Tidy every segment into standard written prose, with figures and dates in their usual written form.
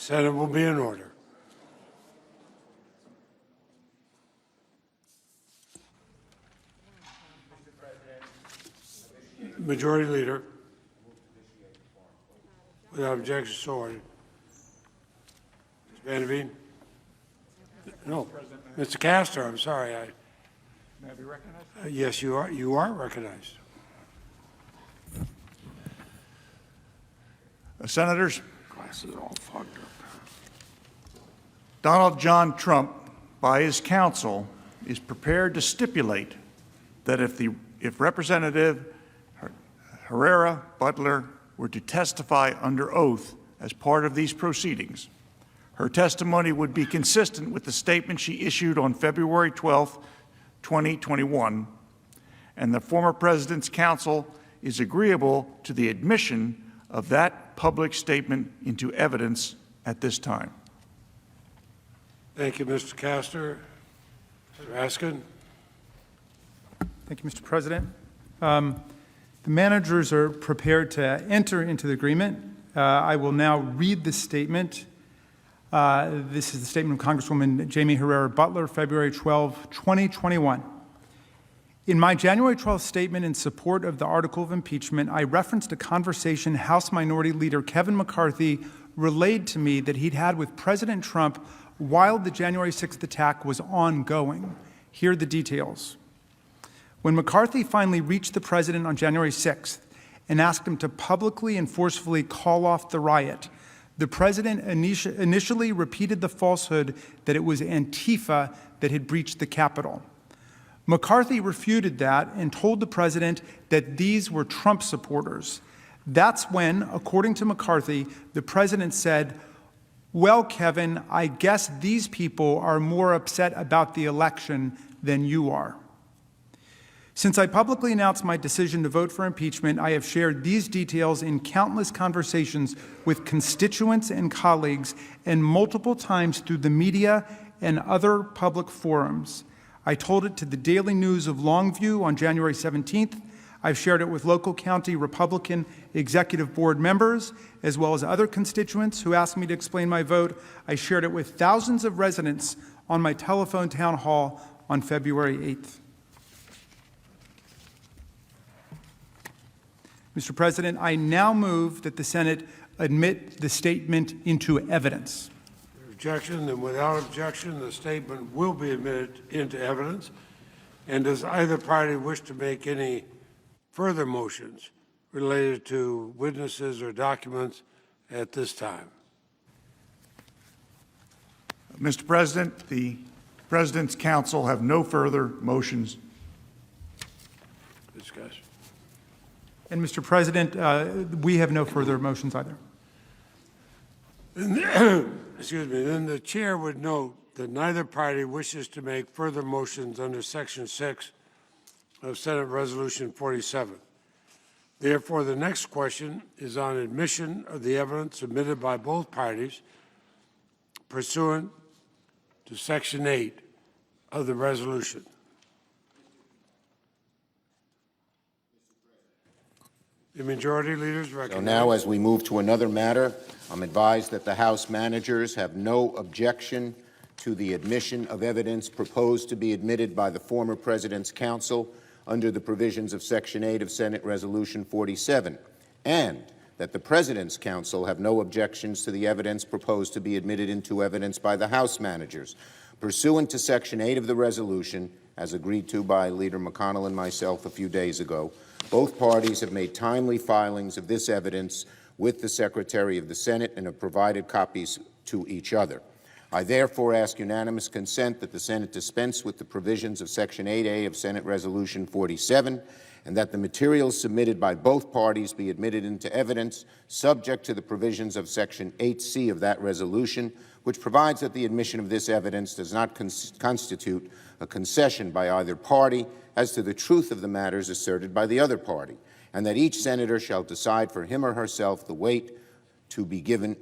Senate will be in order. Majority Leader. Without objection, so ordered. Ms. Vanderveen? No. Mr. Castor, I'm sorry. May I be recognized? Yes, you are. You are recognized. Senators, Glasses all fogged up. Donald John Trump, by his counsel, is prepared to stipulate that if Representative Herrera Butler were to testify under oath as part of these proceedings, her testimony would be consistent with the statement she issued on February 12, 2021, and the former president's counsel is agreeable to the admission of that public statement into evidence at this time. Thank you, Mr. Castor. Mr. Raskin? Thank you, Mr. President. The managers are prepared to enter into the agreement. I will now read the statement. This is the statement of Congresswoman Jamie Herrera Butler, February 12, 2021. In my January 12th statement in support of the article of impeachment, I referenced a conversation House Minority Leader Kevin McCarthy relayed to me that he'd had with President Trump while the January 6th attack was ongoing. Here are the details. When McCarthy finally reached the president on January 6th and asked him to publicly and forcefully call off the riot, the president initially repeated the falsehood that it was Antifa that had breached the Capitol. McCarthy refuted that and told the president that these were Trump supporters. That's when, according to McCarthy, the president said, "Well, Kevin, I guess these people are more upset about the election than you are." Since I publicly announced my decision to vote for impeachment, I have shared these details in countless conversations with constituents and colleagues and multiple times through the media and other public forums. I told it to the Daily News of Longview on January 17th. I've shared it with local county Republican executive board members, as well as other constituents who asked me to explain my vote. I shared it with thousands of residents on my telephone town hall on February 8th. Mr. President, I now move that the Senate admit the statement into evidence. Objection, and without objection, the statement will be admitted into evidence. And does either party wish to make any further motions related to witnesses or documents at this time? Mr. President, the President's counsel have no further motions. Discuss. And Mr. President, we have no further motions either. Excuse me, then the chair would note that neither party wishes to make further motions under Section 6 of Senate Resolution 47. Therefore, the next question is on admission of the evidence submitted by both parties pursuant to Section 8 of the resolution. The majority leaders recommend. So now, as we move to another matter, I'm advised that the House managers have no objection to the admission of evidence proposed to be admitted by the former President's counsel under the provisions of Section 8 of Senate Resolution 47, and that the President's counsel have no objections to the evidence proposed to be admitted into evidence by the House managers. Pursuant to Section 8 of the resolution, as agreed to by Leader McConnell and myself a few days ago, both parties have made timely filings of this evidence with the Secretary of the Senate and have provided copies to each other. I therefore ask unanimous consent that the Senate dispense with the provisions of Section 8A of Senate Resolution 47 and that the materials submitted by both parties be admitted into evidence subject to the provisions of Section 8C of that resolution, which provides that the admission of this evidence does not constitute a concession by either party as to the truth of the matters asserted by the other party, and that each senator shall decide for him or herself the weight to be given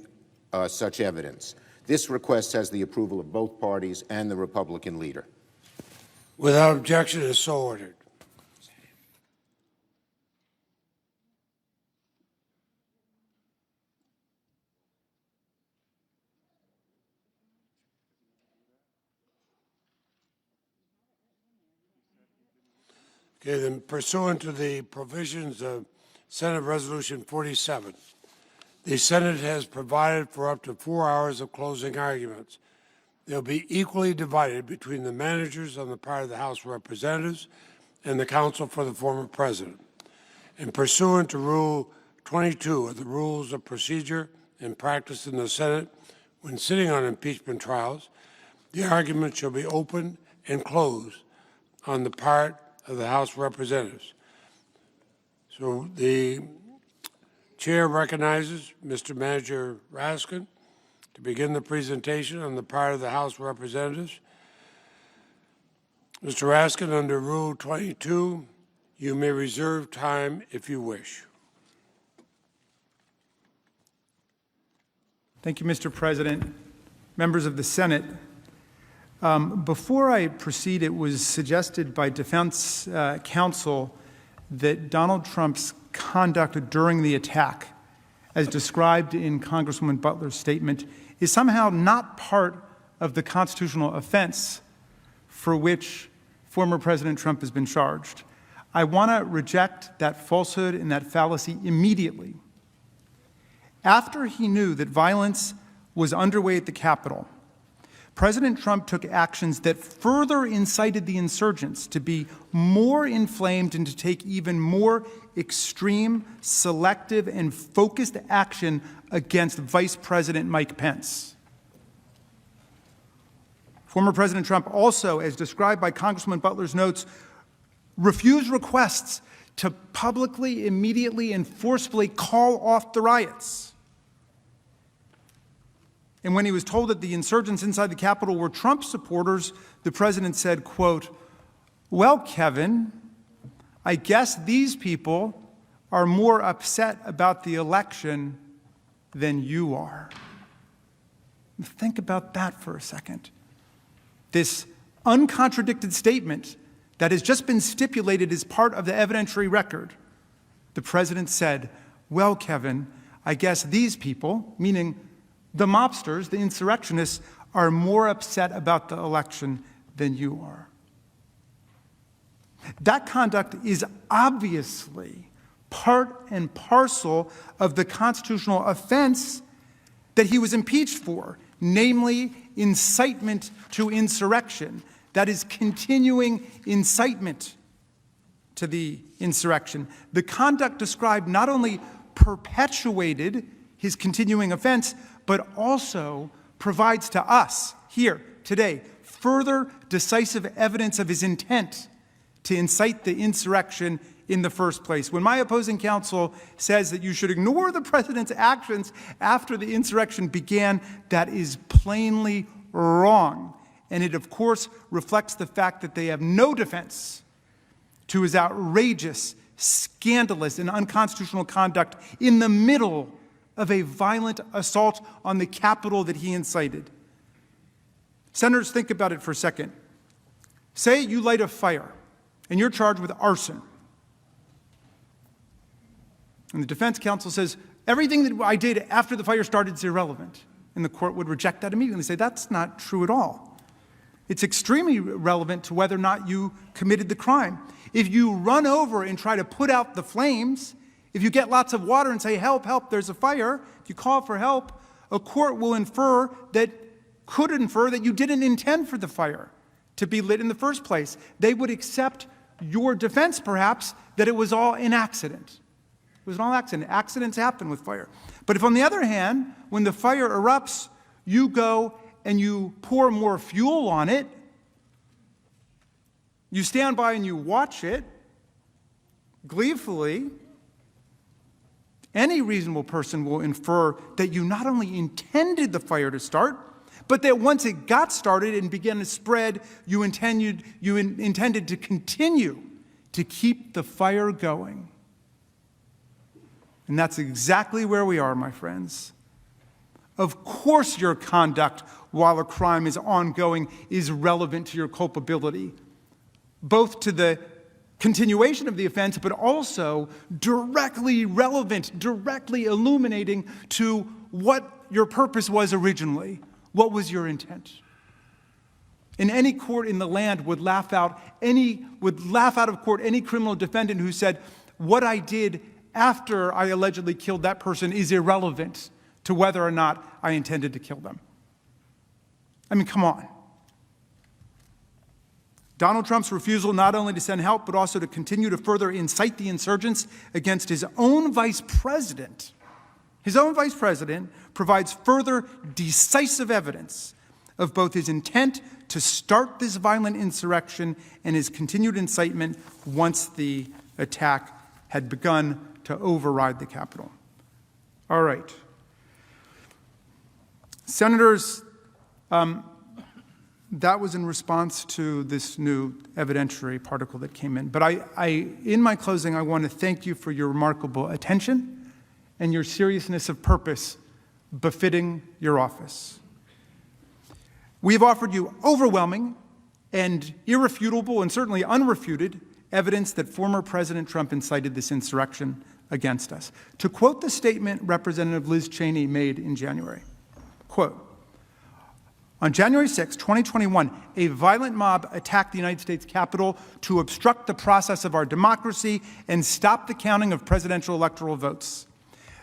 such evidence. This request has the approval of both parties and the Republican leader. Without objection, is so ordered. Okay, then pursuant to the provisions of Senate Resolution 47, the Senate has provided for up to 4 hours of closing arguments. They'll be equally divided between the managers on the part of the House of Representatives and the counsel for the former president. And pursuant to Rule 22 of the Rules of Procedure and Practice in the Senate, when sitting on impeachment trials, the argument shall be open and closed on the part of the House of Representatives. So the chair recognizes Mr. Manager Raskin to begin the presentation on the part of the House of Representatives. Mr. Raskin, under Rule 22, you may reserve time if you wish. Thank you, Mr. President. Members of the Senate, before I proceed, it was suggested by defense counsel that Donald Trump's conduct during the attack, as described in Congresswoman Butler's statement, is somehow not part of the constitutional offense for which former President Trump has been charged. I want to reject that falsehood and that fallacy immediately. After he knew that violence was underway at the Capitol, President Trump took actions that further incited the insurgents to be more inflamed and to take even more extreme, selective, and focused action against Vice President Mike Pence. Former President Trump also, as described by Congresswoman Butler's notes, refused requests to publicly, immediately, and forcefully call off the riots. And when he was told that the insurgents inside the Capitol were Trump supporters, the president said, quote, "Well, Kevin, I guess these people are more upset about the election than you are." Think about that for a second. This uncontradicted statement that has just been stipulated as part of the evidentiary record. The president said, "Well, Kevin, I guess these people," meaning the mobsters, the insurrectionists, "are more upset about the election than you are." That conduct is obviously part and parcel of the constitutional offense that he was impeached for, namely incitement to insurrection. That is continuing incitement to the insurrection. The conduct described not only perpetuated his continuing offense, but also provides to us here today further decisive evidence of his intent to incite the insurrection in the first place. When my opposing counsel says that you should ignore the president's actions after the insurrection began, that is plainly wrong. And it, of course, reflects the fact that they have no defense to his outrageous, scandalous, and unconstitutional conduct in the middle of a violent assault on the Capitol that he incited. Senators, think about it for a second. Say you light a fire, and you're charged with arson. And the defense counsel says, everything that I did after the fire started is irrelevant. And the court would reject that immediately and say, that's not true at all. It's extremely relevant to whether or not you committed the crime. If you run over and try to put out the flames, if you get lots of water and say, help, help, there's a fire, if you call for help, a court will could infer that you didn't intend for the fire to be lit in the first place. They would accept your defense, perhaps, that it was all an accident. It was an all accident. Accidents happen with fire. But if, on the other hand, when the fire erupts, you go and you pour more fuel on it, you stand by and you watch it gleefully, any reasonable person will infer that you not only intended the fire to start, but that once it got started and began to spread, you intended to continue to keep the fire going. And that's exactly where we are, my friends. Of course your conduct while a crime is ongoing is relevant to your culpability, both to the continuation of the offense, but also directly relevant, directly illuminating to what your purpose was originally. What was your intent? And any court in the land would laugh out of court any criminal defendant who said, what I did after I allegedly killed that person is irrelevant to whether or not I intended to kill them. I mean, come on. Donald Trump's refusal not only to send help, but also to continue to further incite the insurgents against his own vice president provides further decisive evidence of both his intent to start this violent insurrection and his continued incitement once the attack had begun to override the Capitol. All right. Senators, that was in response to this new evidentiary particle that came in. But in my closing, I want to thank you for your remarkable attention and your seriousness of purpose befitting your office. We have offered you overwhelming and irrefutable and certainly unrefuted evidence that former President Trump incited this insurrection against us. To quote the statement Representative Liz Cheney made in January, quote, on January 6, 2021, a violent mob attacked the United States Capitol to obstruct the process of our democracy and stop the counting of presidential electoral votes.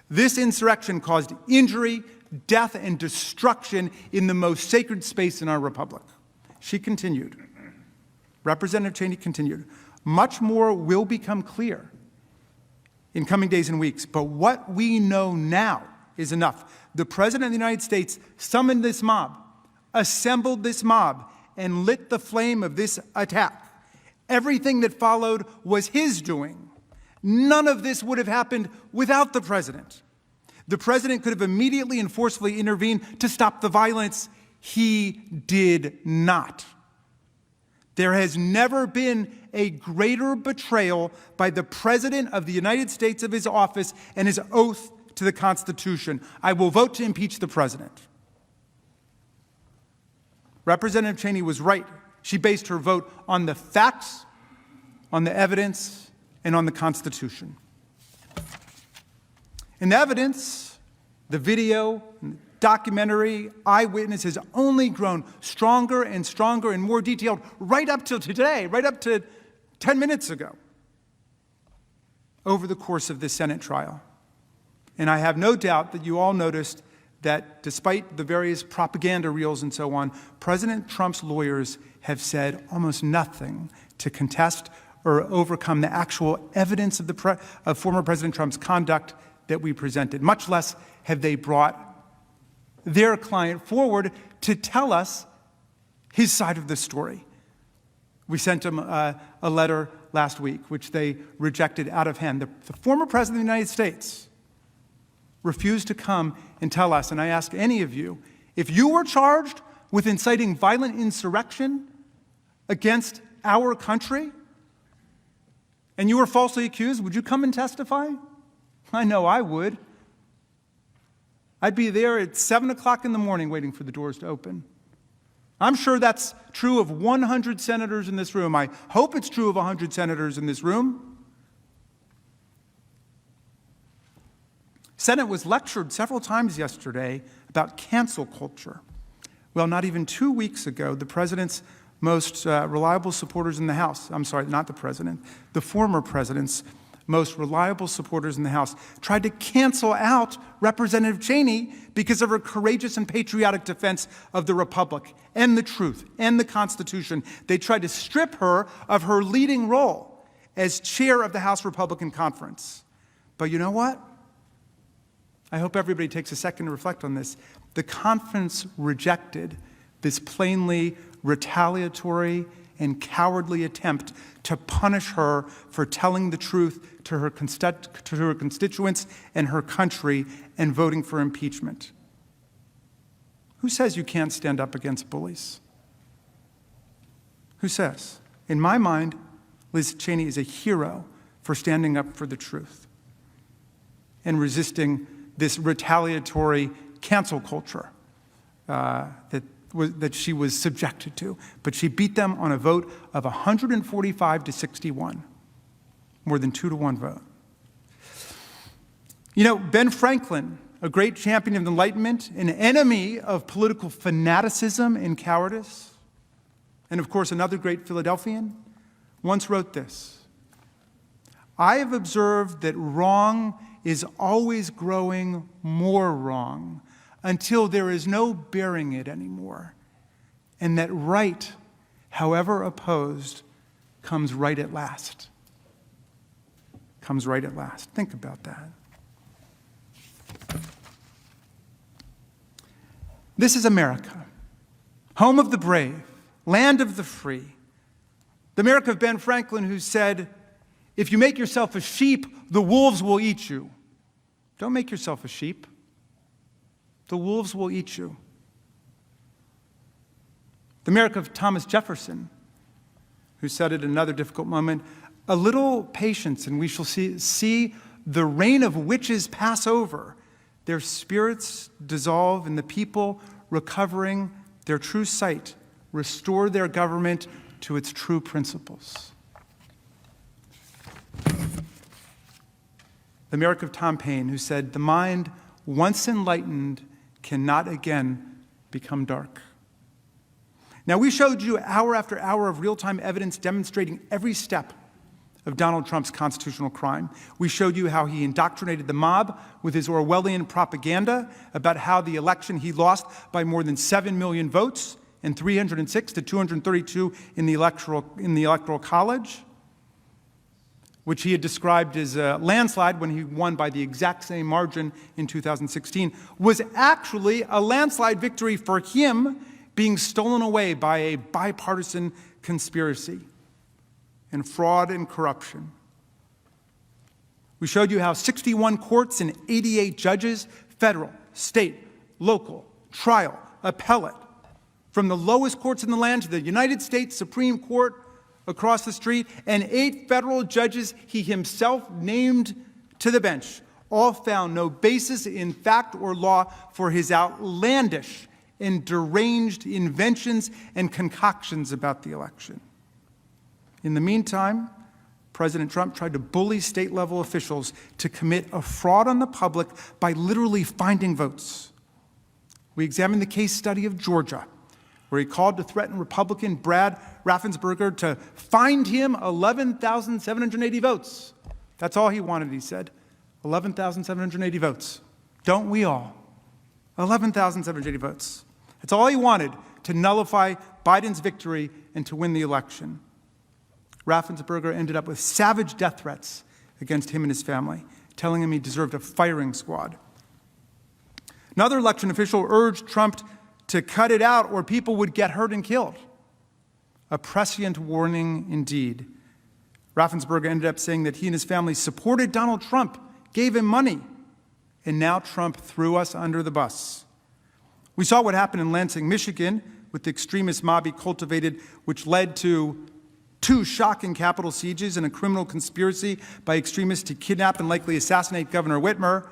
This insurrection caused injury, death, and destruction in the most sacred space in our republic. She continued, Representative Cheney continued, much more will become clear in coming days and weeks, but what we know now is enough. The President of the United States summoned this mob, assembled this mob, and lit the flame of this attack. Everything that followed was his doing. None of this would have happened without the President. The President could have immediately and forcefully intervened to stop the violence. He did not. There has never been a greater betrayal by the President of the United States of his office and his oath to the Constitution. I will vote to impeach the President. Representative Cheney was right. She based her vote on the facts, on the evidence, and on the Constitution. And the evidence, the video, documentary, eyewitness has only grown stronger and stronger and more detailed right up till today, right up to 10 minutes ago, over the course of this Senate trial. And I have no doubt that you all noticed that despite the various propaganda reels and so on, President Trump's lawyers have said almost nothing to contest or overcome the actual evidence of former President Trump's conduct that we presented. Much less have they brought their client forward to tell us his side of the story. We sent him a letter last week, which they rejected out of hand. The former President of the United States refused to come and tell us, and I ask any of you, if you were charged with inciting violent insurrection against our country, and you were falsely accused, would you come and testify? I know I would. I'd be there at 7 o'clock in the morning waiting for the doors to open. I'm sure that's true of 100 senators in this room. I hope it's true of 100 senators in this room. Senate was lectured several times yesterday about cancel culture. Well, not even 2 weeks ago, the president's most reliable supporters in the House, I'm sorry, not the president, the former president's most reliable supporters in the House tried to cancel out Representative Cheney because of her courageous and patriotic defense of the Republic and the truth and the Constitution. They tried to strip her of her leading role as chair of the House Republican Conference. But you know what? I hope everybody takes a second to reflect on this. The conference rejected this plainly retaliatory and cowardly attempt to punish her for telling the truth to her constituents and her country and voting for impeachment. Who says you can't stand up against bullies? Who says? In my mind, Liz Cheney is a hero for standing up for the truth and resisting this retaliatory cancel culture that she was subjected to. But she beat them on a vote of 145 to 61, more than 2-to-1 vote. You know, Ben Franklin, a great champion of the Enlightenment, an enemy of political fanaticism and cowardice, and of course another great Philadelphian, once wrote this: "I have observed that wrong is always growing more wrong until there is no bearing it anymore, and that right, however opposed, comes right at last." Comes right at last. Think about that. This is America, home of the brave, land of the free. The America of Ben Franklin, who said, "If you make yourself a sheep, the wolves will eat you." Don't make yourself a sheep. The wolves will eat you. The America of Thomas Jefferson, who said at another difficult moment, "A little patience and we shall see the reign of witches pass over, their spirits dissolve, and the people, recovering their true sight, restore their government to its true principles." The America of Tom Paine, who said, "The mind, once enlightened, cannot again become dark." Now, we showed you hour after hour of real-time evidence demonstrating every step of Donald Trump's constitutional crime. We showed you how he indoctrinated the mob with his Orwellian propaganda about how the election he lost by more than 7 million votes and 306 to 232 in the electoral college, which he had described as a landslide when he won by the exact same margin in 2016, was actually a landslide victory for him being stolen away by a bipartisan conspiracy and fraud and corruption. We showed you how 61 courts and 88 judges, federal, state, local, trial, appellate, from the lowest courts in the land to the United States Supreme Court across the street, and 8 federal judges he himself named to the bench, all found no basis in fact or law for his outlandish and deranged inventions and concoctions about the election. In the meantime, President Trump tried to bully state-level officials to commit a fraud on the public by literally finding votes. We examined the case study of Georgia, where he called to threaten Republican Brad Raffensperger to find him 11,780 votes. That's all he wanted, he said. 11,780 votes. Don't we all? 11,780 votes. That's all he wanted to nullify Biden's victory and to win the election. Raffensperger ended up with savage death threats against him and his family, telling him he deserved a firing squad. Another election official urged Trump to cut it out or people would get hurt and killed. A prescient warning indeed. Raffensperger ended up saying that he and his family supported Donald Trump, gave him money, and now Trump threw us under the bus. We saw what happened in Lansing, Michigan, with the extremist mob he cultivated, which led to 2 shocking Capitol sieges and a criminal conspiracy by extremists to kidnap and likely assassinate Governor Whitmer.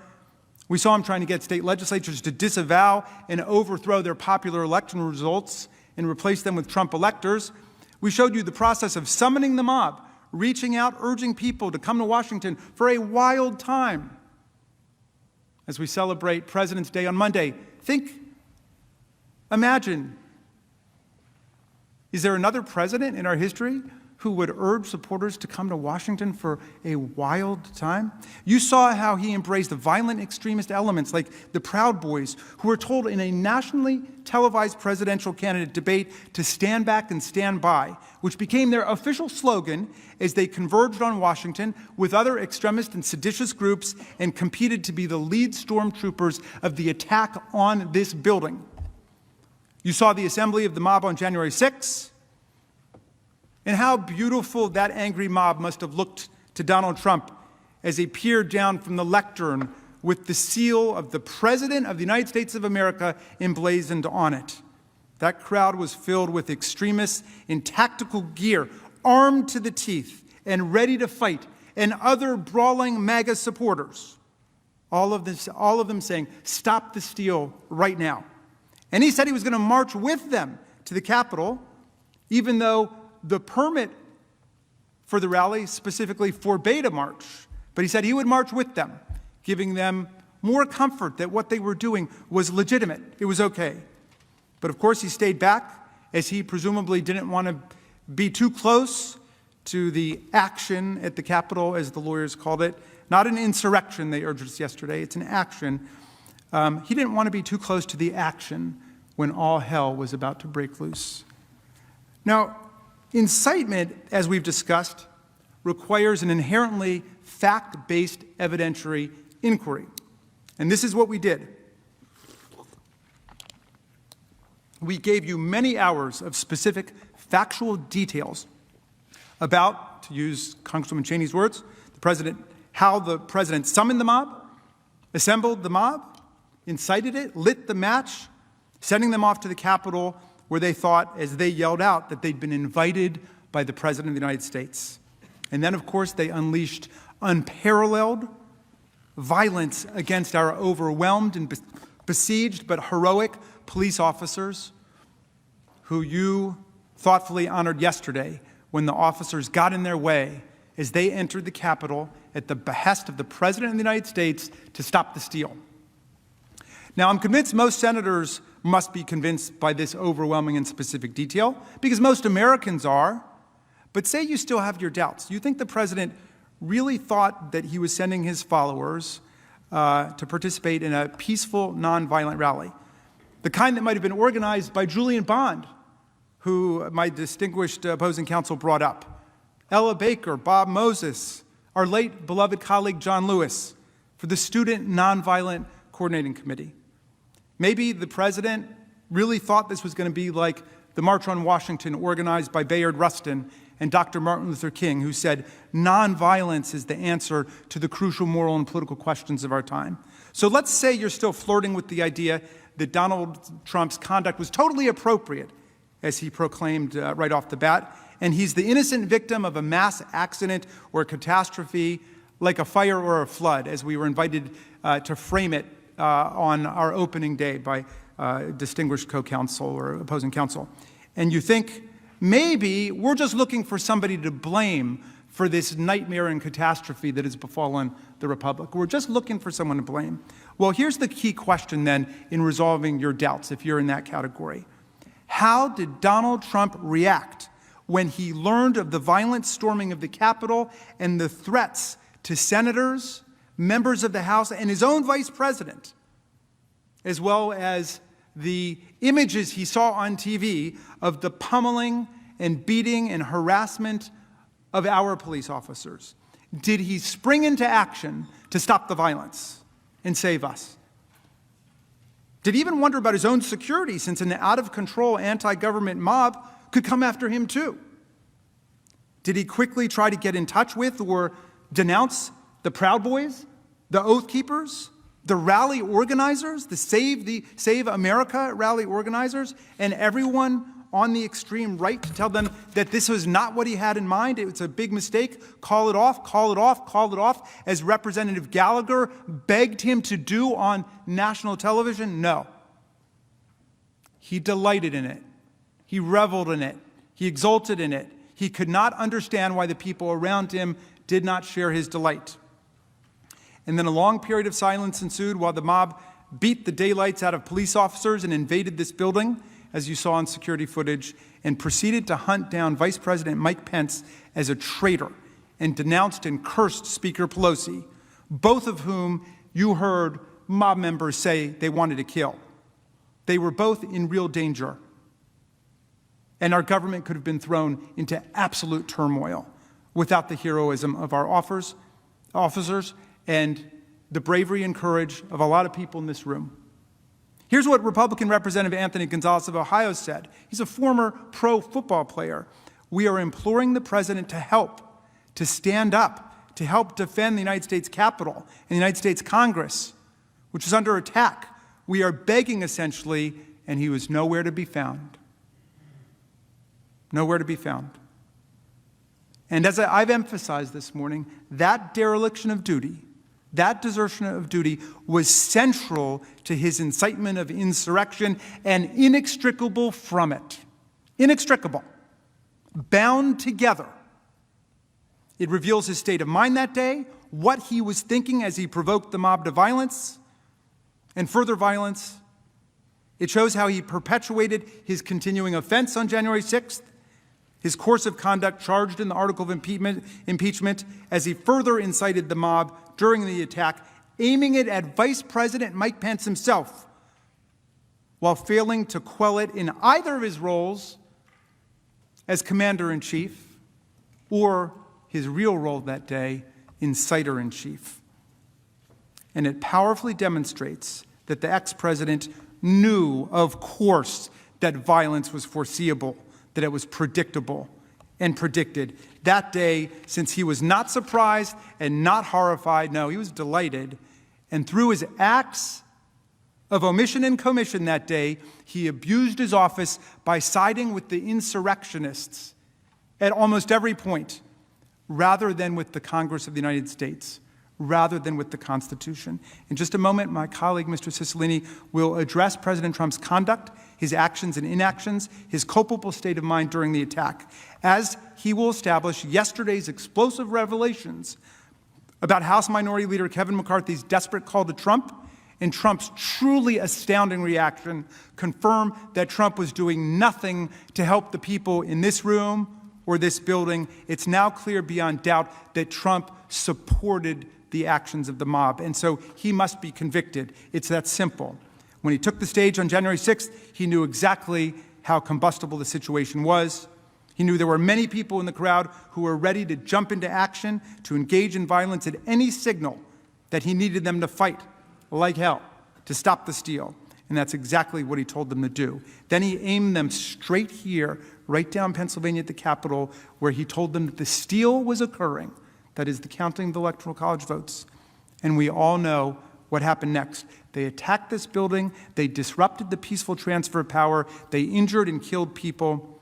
We saw him trying to get state legislatures to disavow and overthrow their popular election results and replace them with Trump electors. We showed you the process of summoning the mob, reaching out, urging people to come to Washington for a wild time. As we celebrate President's Day on Monday, imagine, is there another president in our history who would urge supporters to come to Washington for a wild time? You saw how he embraced violent extremist elements like the Proud Boys, who were told in a nationally televised presidential candidate debate to stand back and stand by, which became their official slogan as they converged on Washington with other extremist and seditious groups and competed to be the lead stormtroopers of the attack on this building. You saw the assembly of the mob on January 6th, and how beautiful that angry mob must have looked to Donald Trump as he peered down from the lectern with the seal of the President of the United States of America emblazoned on it. That crowd was filled with extremists in tactical gear, armed to the teeth and ready to fight, and other brawling MAGA supporters. All of them saying, "Stop the steal right now." And he said he was going to march with them to the Capitol, even though the permit for the rally specifically forbade a march. But he said he would march with them, giving them more comfort that what they were doing was legitimate. It was okay. But of course, he stayed back as he presumably didn't want to be too close to the action at the Capitol, as the lawyers called it. Not an insurrection, they urged us yesterday, it's an action. He didn't want to be too close to the action when all hell was about to break loose. Now, incitement, as we've discussed, requires an inherently fact-based evidentiary inquiry. And this is what we did. We gave you many hours of specific factual details about, to use Congresswoman Cheney's words, how the president summoned the mob, assembled the mob, incited it, lit the match, sending them off to the Capitol where they thought, as they yelled out, that they'd been invited by the President of the United States. And then, of course, they unleashed unparalleled violence against our overwhelmed and besieged but heroic police officers who you thoughtfully honored yesterday when the officers got in their way as they entered the Capitol at the behest of the President of the United States to stop the steal. Now, I'm convinced most senators must be convinced by this overwhelming and specific detail, because most Americans are. But say you still have your doubts. You think the president really thought that he was sending his followers to participate in a peaceful, nonviolent rally, the kind that might have been organized by Julian Bond, who my distinguished opposing counsel brought up, Ella Baker, Bob Moses, our late beloved colleague John Lewis, for the Student Nonviolent Coordinating Committee. Maybe the president really thought this was going to be like the March on Washington organized by Bayard Rustin and Dr. Martin Luther King, who said nonviolence is the answer to the crucial moral and political questions of our time. So let's say you're still flirting with the idea that Donald Trump's conduct was totally appropriate, as he proclaimed right off the bat, and he's the innocent victim of a mass accident or a catastrophe like a fire or a flood, as we were invited to frame it on our opening day by distinguished co-counsel or opposing counsel. And you think, maybe we're just looking for somebody to blame for this nightmare and catastrophe that has befallen the Republic. We're just looking for someone to blame. Well, here's the key question then in resolving your doubts, if you're in that category. How did Donald Trump react when he learned of the violent storming of the Capitol and the threats to senators, members of the House, and his own vice president, as well as the images he saw on TV of the pummeling and beating and harassment of our police officers? Did he spring into action to stop the violence and save us? Did he even wonder about his own security, since an out-of-control anti-government mob could come after him too? Did he quickly try to get in touch with or denounce the Proud Boys, the Oath Keepers, the rally organizers, the Save America rally organizers, and everyone on the extreme right to tell them that this was not what he had in mind? It was a big mistake. Call it off, call it off, call it off, as Representative Gallagher begged him to do on national television? No. He delighted in it. He reveled in it. He exulted in it. He could not understand why the people around him did not share his delight. And then a long period of silence ensued while the mob beat the daylights out of police officers and invaded this building, as you saw in security footage, and proceeded to hunt down Vice President Mike Pence as a traitor and denounced and cursed Speaker Pelosi, both of whom you heard mob members say they wanted to kill. They were both in real danger. And our government could have been thrown into absolute turmoil without the heroism of our officers and the bravery and courage of a lot of people in this room. Here's what Republican Representative Anthony Gonzalez of Ohio said. He's a former pro football player. We are imploring the president to help, to stand up, to help defend the United States Capitol and the United States Congress, which is under attack. We are begging, essentially, and he was nowhere to be found. Nowhere to be found. And as I've emphasized this morning, that dereliction of duty, that desertion of duty was central to his incitement of insurrection and inextricable from it. Inextricable. Bound together. It reveals his state of mind that day, what he was thinking as he provoked the mob to violence and further violence, It shows how he perpetuated his continuing offense on January 6th, his course of conduct charged in the article of impeachment as he further incited the mob during the attack, aiming it at Vice President Mike Pence himself, while failing to quell it in either of his roles as Commander-in-Chief or his real role that day, Inciter-in-Chief. And it powerfully demonstrates that the ex-president knew, of course, that violence was foreseeable, that it was predictable and predicted. That day, since he was not surprised and not horrified, no, he was delighted, and through his acts of omission and commission that day, he abused his office by siding with the insurrectionists at almost every point, rather than with the Congress of the United States, rather than with the Constitution. In just a moment, my colleague, Mr. Cicilline, will address President Trump's conduct, his actions and inactions, his culpable state of mind during the attack, as he will establish yesterday's explosive revelations about House Minority Leader Kevin McCarthy's desperate call to Trump and Trump's truly astounding reaction confirm that Trump was doing nothing to help the people in this room or this building. It's now clear beyond doubt that Trump supported the actions of the mob, and so he must be convicted. It's that simple. When he took the stage on January 6th, he knew exactly how combustible the situation was. He knew there were many people in the crowd who were ready to jump into action, to engage in violence at any signal that he needed them to fight like hell to stop the steal. And that's exactly what he told them to do. Then he aimed them straight here, right down Pennsylvania at the Capitol, where he told them that the steal was occurring, that is, the counting of the Electoral College votes. And we all know what happened next. They attacked this building, they disrupted the peaceful transfer of power, they injured and killed people,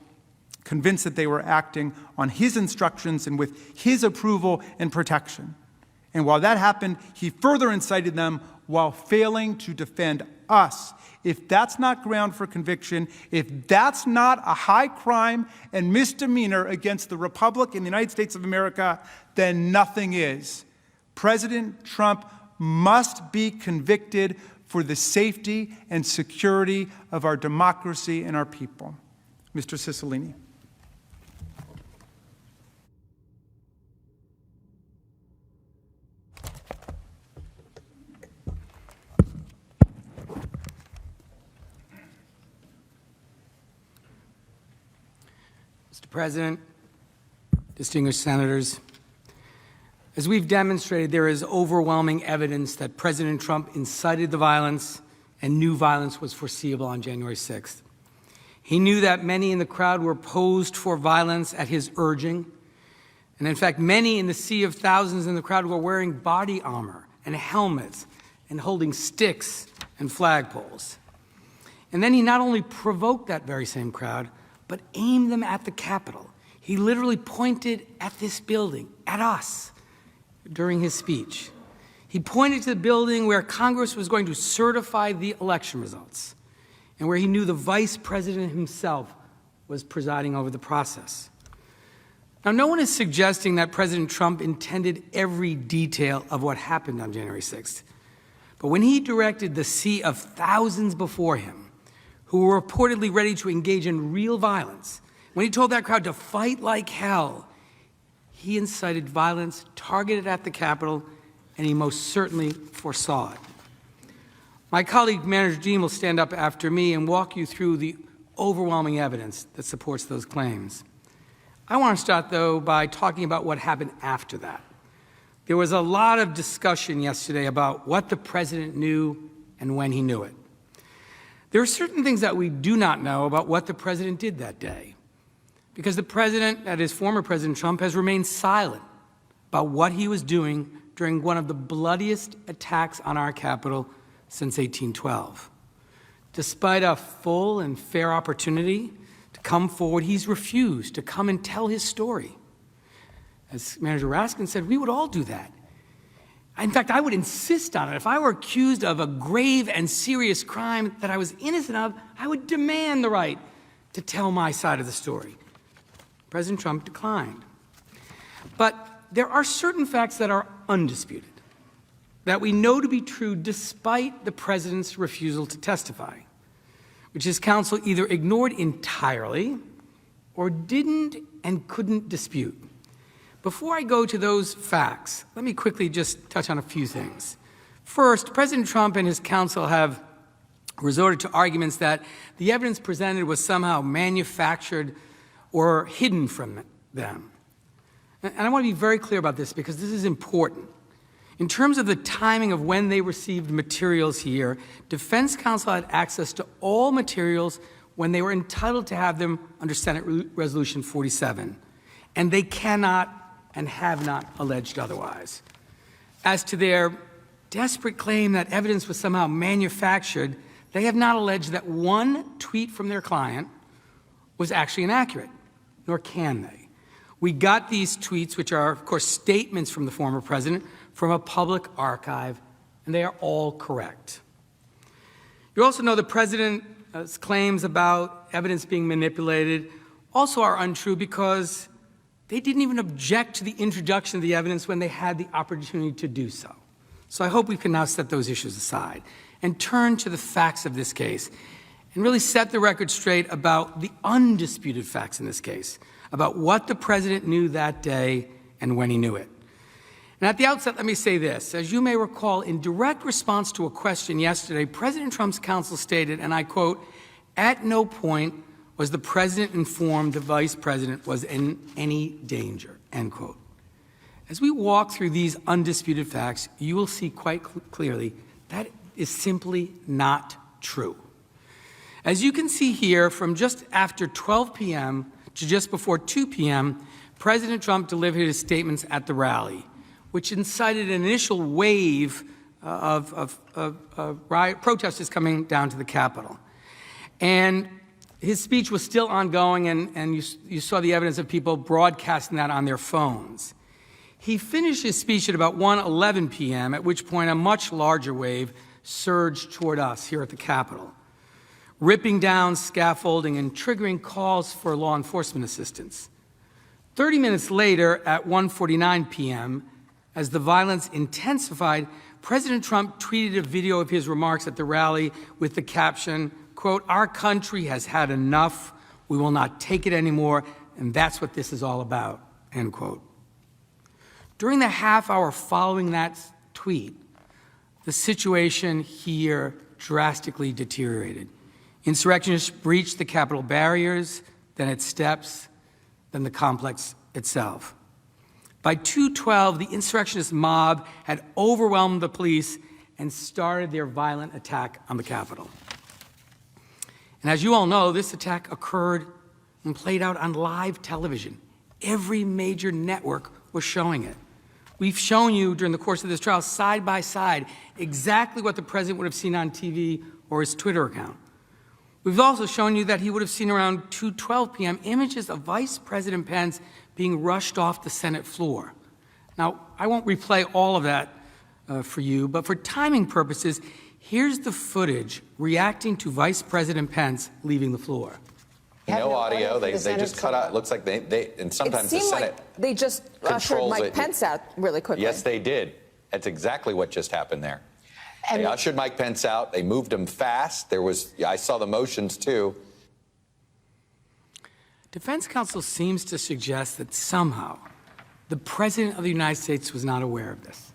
convinced that they were acting on his instructions and with his approval and protection. And while that happened, he further incited them while failing to defend us. If that's not ground for conviction, if that's not a high crime and misdemeanor against the Republic in the United States of America, then nothing is. President Trump must be convicted for the safety and security of our democracy and our people. Mr. Cicilline. Mr. President, distinguished senators, as we've demonstrated, there is overwhelming evidence that President Trump incited the violence and knew violence was foreseeable on January 6th. He knew that many in the crowd were posed for violence at his urging. And in fact, many in the sea of thousands in the crowd were wearing body armor and helmets and holding sticks and flagpoles. And then he not only provoked that very same crowd, but aimed them at the Capitol. He literally pointed at this building, at us, during his speech. He pointed to the building where Congress was going to certify the election results and where he knew the vice president himself was presiding over the process. Now, no one is suggesting that President Trump intended every detail of what happened on January 6th. But when he directed the sea of thousands before him, who were reportedly ready to engage in real violence, when he told that crowd to fight like hell, he incited violence targeted at the Capitol, and he most certainly foresaw it. My colleague, Manager Dean, will stand up after me and walk you through the overwhelming evidence that supports those claims. I want to start, though, by talking about what happened after that. There was a lot of discussion yesterday about what the president knew and when he knew it. There are certain things that we do not know about what the president did that day, because the president, that is former President Trump, has remained silent about what he was doing during one of the bloodiest attacks on our Capitol since 1812. Despite a full and fair opportunity to come forward, he's refused to come and tell his story. As Manager Raskin said, we would all do that. In fact, I would insist on it. If I were accused of a grave and serious crime that I was innocent of, I would demand the right to tell my side of the story. President Trump declined. But there are certain facts that are undisputed, that we know to be true despite the president's refusal to testify. which his counsel either ignored entirely or didn't and couldn't dispute. Before I go to those facts, let me quickly just touch on a few things. First, President Trump and his counsel have resorted to arguments that the evidence presented was somehow manufactured or hidden from them. And I want to be very clear about this because this is important. In terms of the timing of when they received materials here, defense counsel had access to all materials when they were entitled to have them under Senate Resolution 47, and they cannot and have not alleged otherwise. As to their desperate claim that evidence was somehow manufactured, they have not alleged that one tweet from their client was actually inaccurate, nor can they. We got these tweets, which are, of course, statements from the former president, from a public archive, and they are all correct. You also know the president's claims about evidence being manipulated also are untrue because they didn't even object to the introduction of the evidence when they had the opportunity to do so. So I hope we can now set those issues aside and turn to the facts of this case and really set the record straight about the undisputed facts in this case, about what the president knew that day and when he knew it. And at the outset, let me say this. As you may recall, in direct response to a question yesterday, President Trump's counsel stated, and I quote, "At no point was the president informed the vice president was in any danger," end quote. As we walk through these undisputed facts, you will see quite clearly that is simply not true. As you can see here, from just after 12 p.m. to just before 2 p.m., President Trump delivered his statements at the rally, which incited an initial wave of riot protesters coming down to the Capitol. And his speech was still ongoing, and you saw the evidence of people broadcasting that on their phones. He finished his speech at about 1:11 p.m., at which point a much larger wave surged toward us here at the Capitol, ripping down scaffolding and triggering calls for law enforcement assistance. 30 minutes later, at 1:49 p.m., as the violence intensified, President Trump tweeted a video of his remarks at the rally with the caption, quote, "Our country has had enough. We will not take it anymore, and that's what this is all about," end quote. During the half hour following that tweet, the situation here drastically deteriorated. Insurrectionists breached the Capitol barriers, then its steps, then the complex itself. By 2:12, the insurrectionist mob had overwhelmed the police and started their violent attack on the Capitol. And as you all know, this attack occurred and played out on live television. Every major network was showing it. We've shown you during the course of this trial, side by side, exactly what the president would have seen on TV or his Twitter account. We've also shown you that he would have seen around 2:12 p.m. images of Vice President Pence being rushed off the Senate floor. Now, I won't replay all of that for you, but for timing purposes, here's the footage reacting to Vice President Pence leaving the floor. No audio. They just cut out. It looks like they and sometimes the Senate like they just ushered Mike Pence out really quickly. Yes, they did. That's exactly what just happened there. They ushered Mike Pence out. They moved him fast. I saw the motions too. Defense counsel seems to suggest that somehow the president of the United States was not aware of this,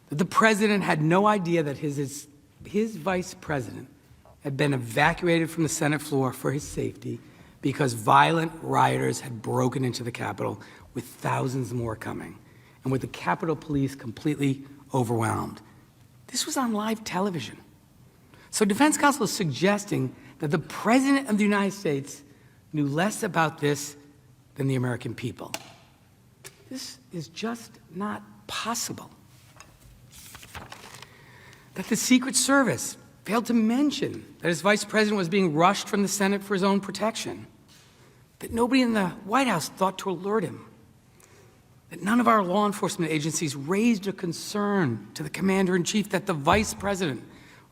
that the president had no idea that his vice president had been evacuated from the Senate floor for his safety because violent rioters had broken into the Capitol with thousands more coming, and with the Capitol Police completely overwhelmed. This was on live television. So defense counsel is suggesting that the president of the United States knew less about this than the American people. This is just not possible. That the Secret Service failed to mention that his vice president was being rushed from the Senate for his own protection, that nobody in the White House thought to alert him, that none of our law enforcement agencies raised a concern to the commander-in-chief that the vice president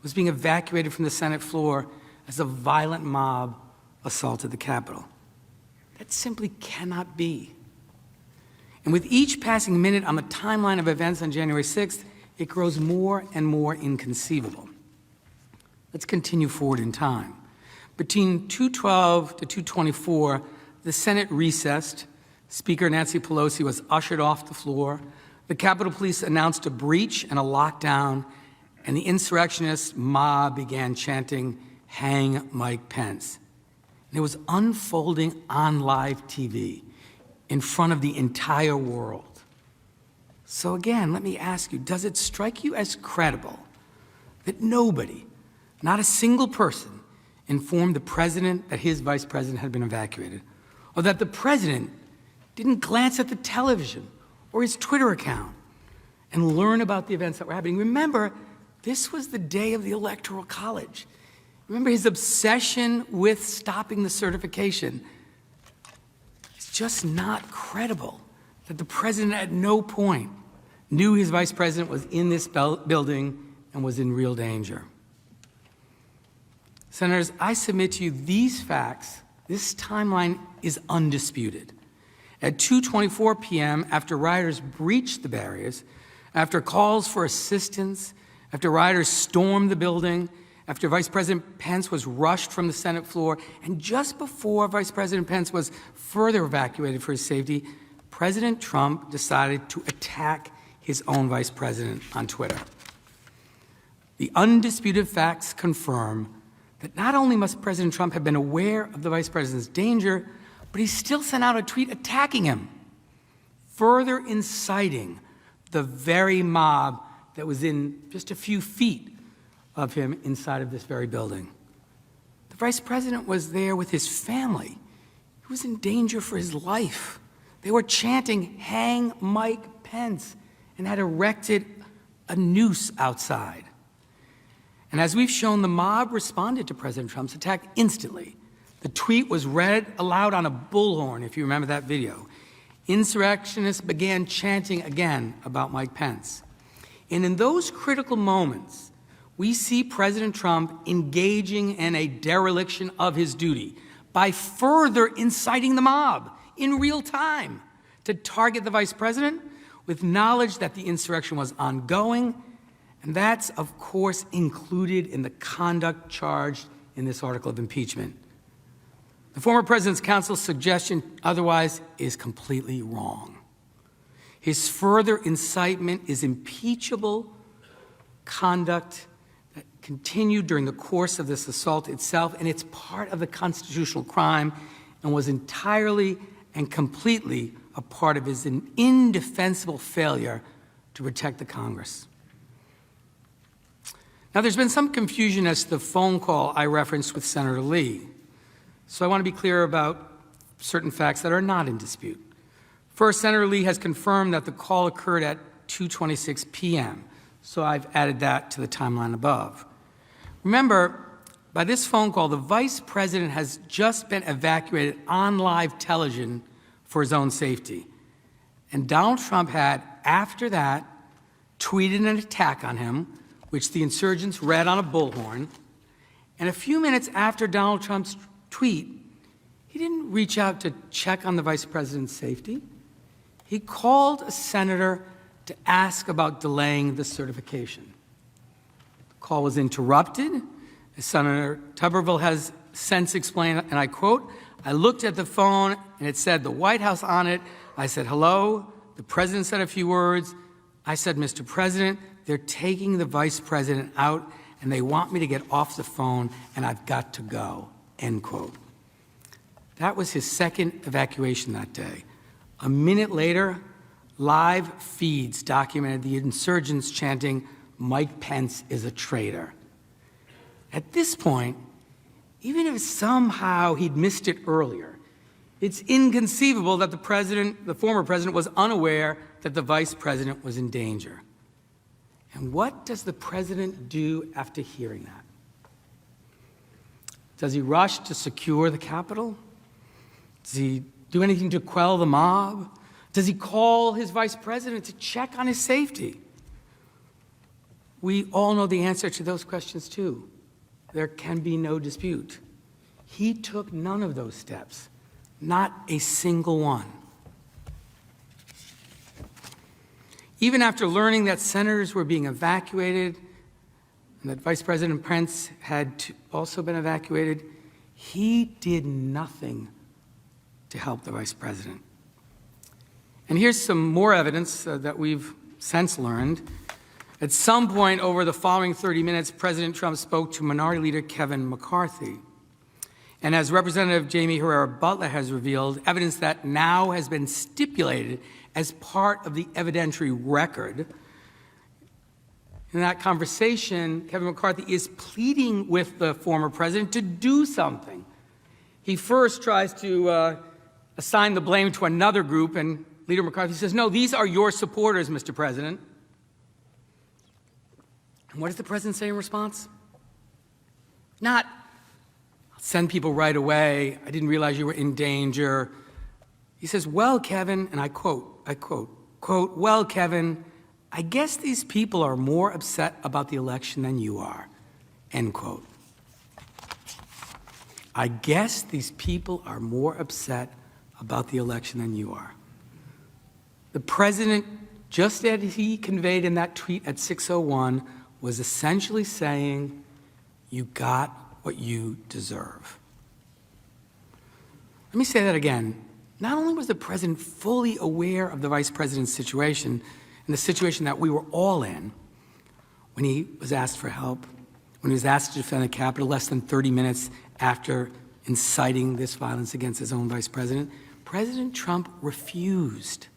was being evacuated from the Senate floor as a violent mob assaulted the Capitol. That simply cannot be. And with each passing minute on the timeline of events on January 6th, it grows more and more inconceivable. Let's continue forward in time. Between 2:12 to 2:24, the Senate recessed. Speaker Nancy Pelosi was ushered off the floor. The Capitol Police announced a breach and a lockdown, and the insurrectionist mob began chanting, "Hang Mike Pence." And it was unfolding on live TV in front of the entire world. So again, let me ask you, does it strike you as credible that nobody, not a single person, informed the president that his vice president had been evacuated, or that the president didn't glance at the television or his Twitter account and learn about the events that were happening? Remember, this was the day of the Electoral College. Remember his obsession with stopping the certification. It's just not credible that the president at no point knew his vice president was in this building and was in real danger. Senators, I submit to you these facts, this timeline is undisputed. At 2:24 p.m., after rioters breached the barriers, after calls for assistance, after rioters stormed the building, after Vice President Pence was rushed from the Senate floor, and just before Vice President Pence was further evacuated for his safety, President Trump decided to attack his own vice president on Twitter. The undisputed facts confirm that not only must President Trump have been aware of the vice president's danger, but he still sent out a tweet attacking him, further inciting the very mob that was in just a few feet of him inside of this very building. The vice president was there with his family. He was in danger for his life. They were chanting, "Hang Mike Pence," and had erected a noose outside. And as we've shown, the mob responded to President Trump's attack instantly. The tweet was read aloud on a bullhorn, if you remember that video. Insurrectionists began chanting again about Mike Pence. And in those critical moments, we see President Trump engaging in a dereliction of his duty by further inciting the mob in real time to target the vice president with knowledge that the insurrection was ongoing. And that's, of course, included in the conduct charged in this article of impeachment. The former president's counsel's suggestion otherwise is completely wrong. His further incitement is impeachable conduct that continued during the course of this assault itself, and it's part of the constitutional crime and was entirely and completely a part of his indefensible failure to protect the Congress. Now, there's been some confusion as to the phone call I referenced with Senator Lee. So I want to be clear about certain facts that are not in dispute. First, Senator Lee has confirmed that the call occurred at 2:26 p.m., so I've added that to the timeline above. Remember, by this phone call, the vice president has just been evacuated on live television for his own safety. And Donald Trump had, after that, tweeted an attack on him, which the insurgents read on a bullhorn. And a few minutes after Donald Trump's tweet, he didn't reach out to check on the vice president's safety. He called a senator to ask about delaying the certification. The call was interrupted. As Senator Tuberville has since explained, and I quote, "I looked at the phone and it said the White House on it. I said, hello. The president said a few words. I said, Mr. President, they're taking the vice president out and they want me to get off the phone and I've got to go," end quote. That was his second evacuation that day. A minute later, live feeds documented the insurgents chanting, "Mike Pence is a traitor." At this point, even if somehow he'd missed it earlier, it's inconceivable that the former president, was unaware that the vice president was in danger. And what does the president do after hearing that? Does he rush to secure the Capitol? Does he do anything to quell the mob? Does he call his vice president to check on his safety? We all know the answer to those questions too. There can be no dispute. He took none of those steps, not a single one. Even after learning that senators were being evacuated and that Vice President Pence had also been evacuated, He did nothing to help the vice president. And here's some more evidence that we've since learned. At some point over the following 30 minutes, President Trump spoke to Minority Leader Kevin McCarthy. And as Representative Jamie Herrera Butler has revealed, evidence that now has been stipulated as part of the evidentiary record. In that conversation, Kevin McCarthy is pleading with the former president to do something. He first tries to assign the blame to another group, and Leader McCarthy says, no, these are your supporters, Mr. President. And what does the president say in response? Not, I'll send people right away. I didn't realize you were in danger. He says, well, Kevin, and I quote, well, Kevin, I guess these people are more upset about the election than you are, end quote. I guess these people are more upset about the election than you are. The president, just as he conveyed in that tweet at 6:01, was essentially saying, you got what you deserve. Let me say that again. Not only was the president fully aware of the vice president's situation and the situation that we were all in when he was asked for help, when he was asked to defend the Capitol less than 30 minutes after inciting this violence against his own vice president, President Trump refused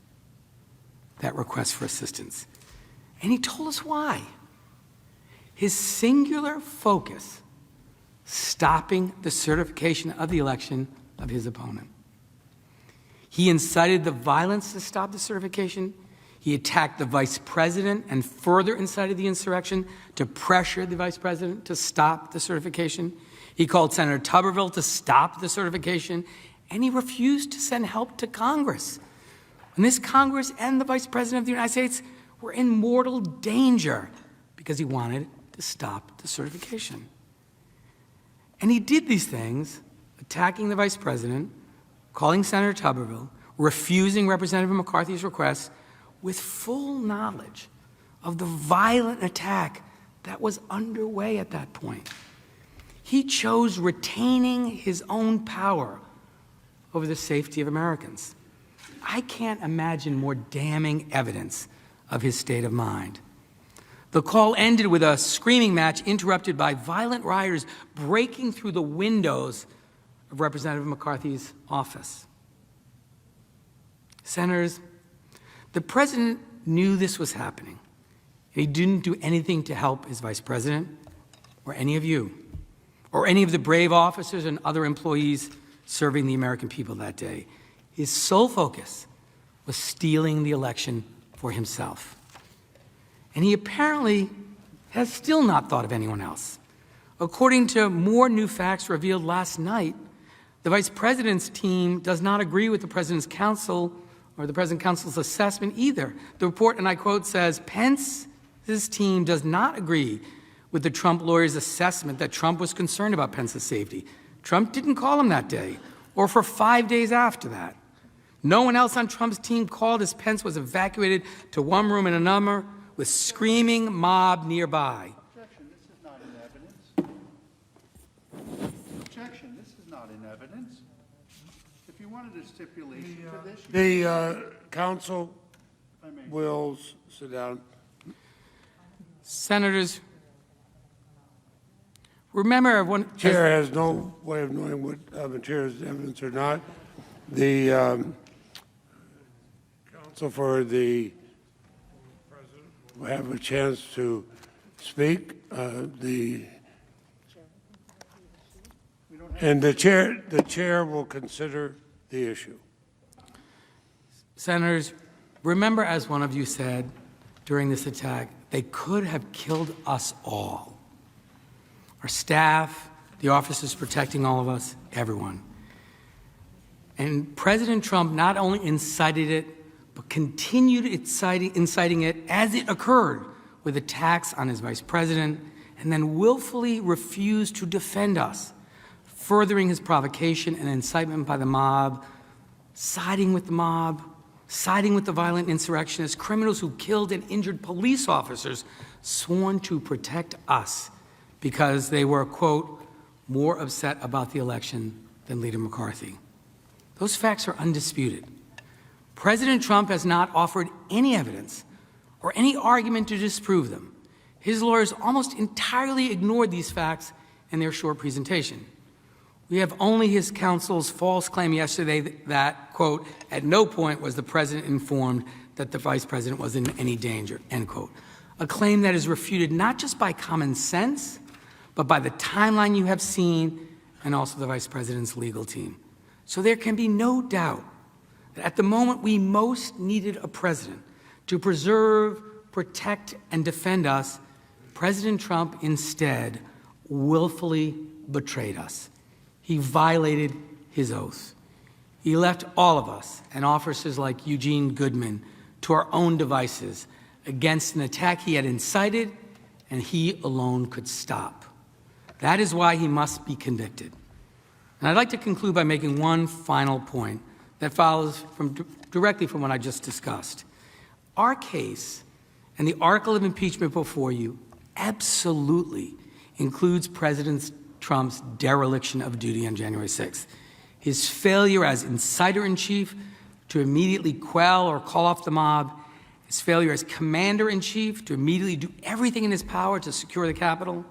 that request for assistance. And he told us why. His singular focus, stopping the certification of the election of his opponent. He incited the violence to stop the certification. He attacked the vice president and further incited the insurrection to pressure the vice president to stop the certification. He called Senator Tuberville to stop the certification, and he refused to send help to Congress. And this Congress and the vice president of the United States were in mortal danger because he wanted to stop the certification. And he did these things, attacking the vice president, calling Senator Tuberville, refusing Representative McCarthy's request, with full knowledge of the violent attack that was underway at that point. He chose retaining his own power over the safety of Americans. I can't imagine more damning evidence of his state of mind. The call ended with a screaming match interrupted by violent rioters breaking through the windows of Representative McCarthy's office. Senators, the president knew this was happening. He didn't do anything to help his vice president or any of you or any of the brave officers and other employees serving the American people that day. His sole focus was stealing the election for himself. And he apparently has still not thought of anyone else. According to more new facts revealed last night, the vice president's team does not agree with the president's counsel or the president's counsel's assessment either. The report, and I quote, says, Pence's team does not agree with the Trump lawyer's assessment that Trump was concerned about Pence's safety. Trump didn't call him that day or for 5 days after that. No one else on Trump's team called as Pence was evacuated to one room in a number with screaming mob nearby. Objection, this is not in evidence. Objection, this is not in evidence. If you wanted a stipulation to this, The council will sit down. Senators, remember everyone. Chair has no way of knowing what materials evidence or not. The counsel for the president will have a chance to speak. And the chair will consider the issue. Senators, remember, as one of you said during this attack, they could have killed us all. Our staff, the officers protecting all of us, everyone. And President Trump not only incited it, but continued inciting it as it occurred with attacks on his vice president, and then willfully refused to defend us, furthering his provocation and incitement by the mob, siding with the mob, siding with the violent insurrectionists, criminals who killed and injured police officers sworn to protect us because they were, quote, more upset about the election than Leader McCarthy. Those facts are undisputed. President Trump has not offered any evidence or any argument to disprove them. His lawyers almost entirely ignored these facts in their short presentation. We have only his counsel's false claim yesterday that, quote, at no point was the president informed that the vice president was in any danger, end quote. A claim that is refuted not just by common sense, but by the timeline you have seen and also the vice president's legal team. So there can be no doubt that at the moment we most needed a president to preserve, protect, and defend us, President Trump instead willfully betrayed us. He violated his oath. He left all of us and officers like Eugene Goodman to our own devices against an attack he had incited and he alone could stop. That is why he must be convicted. And I'd like to conclude by making one final point that follows directly from what I just discussed. Our case and the article of impeachment before you absolutely includes President Trump's dereliction of duty on January 6th. His failure as inciter-in-chief to immediately quell or call off the mob, his failure as commander-in-chief to immediately do everything in his power to secure the Capitol,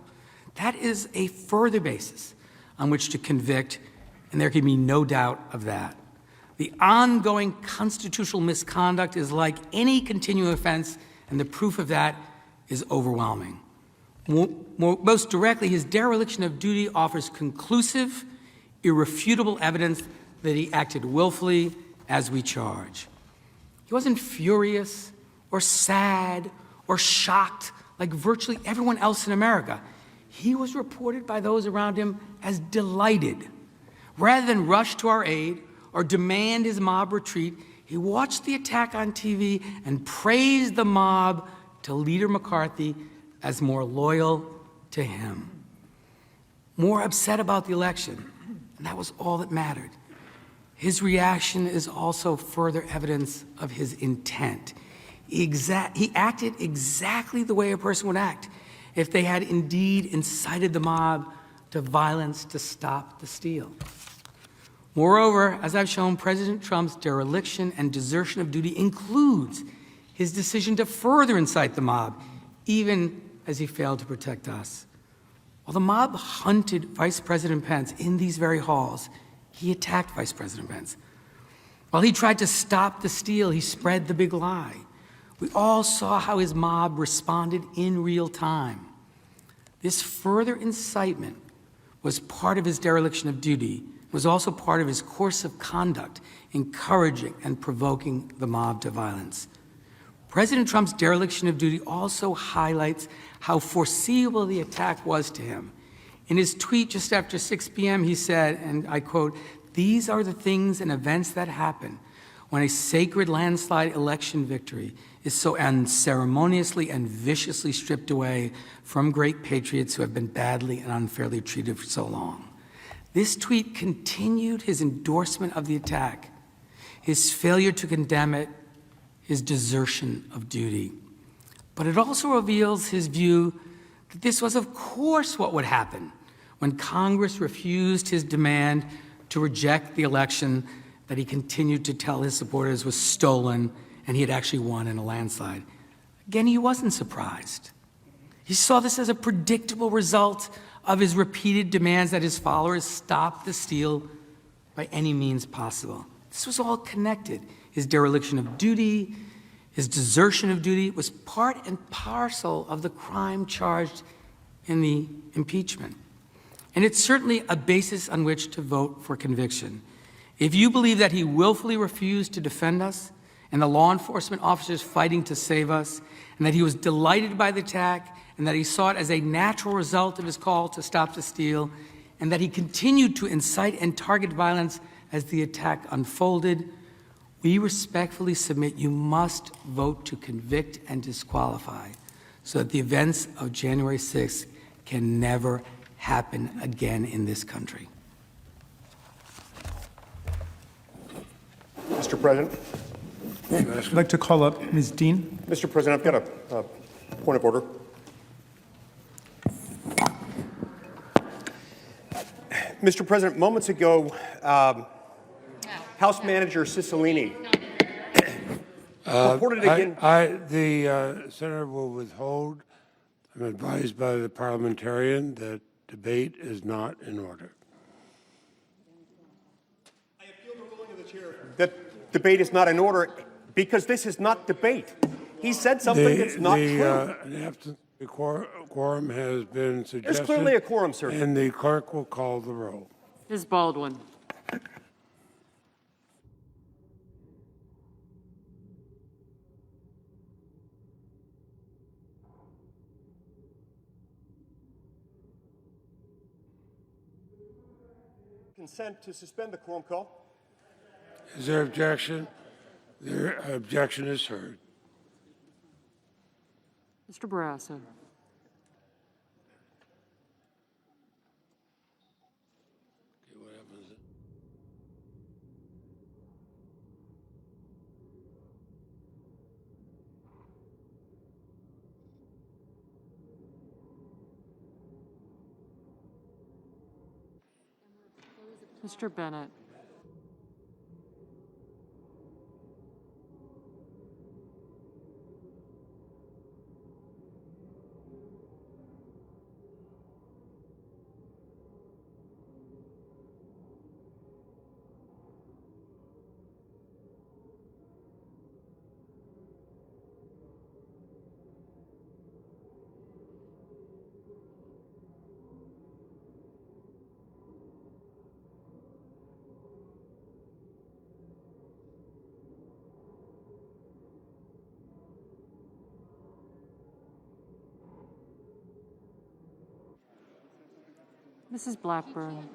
that is a further basis on which to convict, and there can be no doubt of that. The ongoing constitutional misconduct is like any continuing offense, and the proof of that is overwhelming. Most directly, his dereliction of duty offers conclusive, irrefutable evidence that he acted willfully as we charge. He wasn't furious or sad or shocked like virtually everyone else in America. He was reported by those around him as delighted. Rather than rush to our aid or demand his mob retreat, he watched the attack on TV and praised the mob to Leader McCarthy as more loyal to him, more upset about the election, and that was all that mattered. His reaction is also further evidence of his intent. He acted exactly the way a person would act if they had indeed incited the mob to violence to stop the steal. Moreover, as I've shown, President Trump's dereliction and desertion of duty includes his decision to further incite the mob, even as he failed to protect us. While the mob hunted Vice President Pence in these very halls, he attacked Vice President Pence. While he tried to stop the steal, he spread the big lie. We all saw how his mob responded in real time. This further incitement was part of his dereliction of duty, was also part of his course of conduct, encouraging and provoking the mob to violence. President Trump's dereliction of duty also highlights how foreseeable the attack was to him. In his tweet just after 6 p.m., he said, and I quote, "These are the things and events that happen when a sacred landslide election victory is so unceremoniously and viciously stripped away from great patriots who have been badly and unfairly treated for so long." This tweet continued his endorsement of the attack, his failure to condemn it, his desertion of duty. But it also reveals his view that this was, of course, what would happen when Congress refused his demand to reject the election that he continued to tell his supporters was stolen and he had actually won in a landslide. Again, he wasn't surprised. He saw this as a predictable result of his repeated demands that his followers stop the steal by any means possible. This was all connected. His dereliction of duty, his desertion of duty was part and parcel of the crime charged in the impeachment. And it's certainly a basis on which to vote for conviction. If you believe that he willfully refused to defend us and the law enforcement officers fighting to save us, and that he was delighted by the attack, and that he saw it as a natural result of his call to stop the steal, and that he continued to incite and target violence as the attack unfolded, we respectfully submit you must vote to convict and disqualify so that the events of January 6th can never happen again in this country. Mr. President. I'd like to call up Ms. Dean. Mr. President, I've got a point of order. Mr. President, moments ago, House Manager Cicilline reported again. The senator will withhold. I'm advised by the parliamentarian that debate is not in order. I appeal the ruling of the chair that debate is not in order because this is not debate. He said something that's not true. An absence of quorum has been suggested. There's clearly a quorum, sir. And the clerk will call the roll. Ms. Baldwin. Consent to suspend the quorum call. Is there objection? Their objection is heard. Mr. Barrasso. Okay, what happens? Mr. Bennett. Mrs. Blackburn.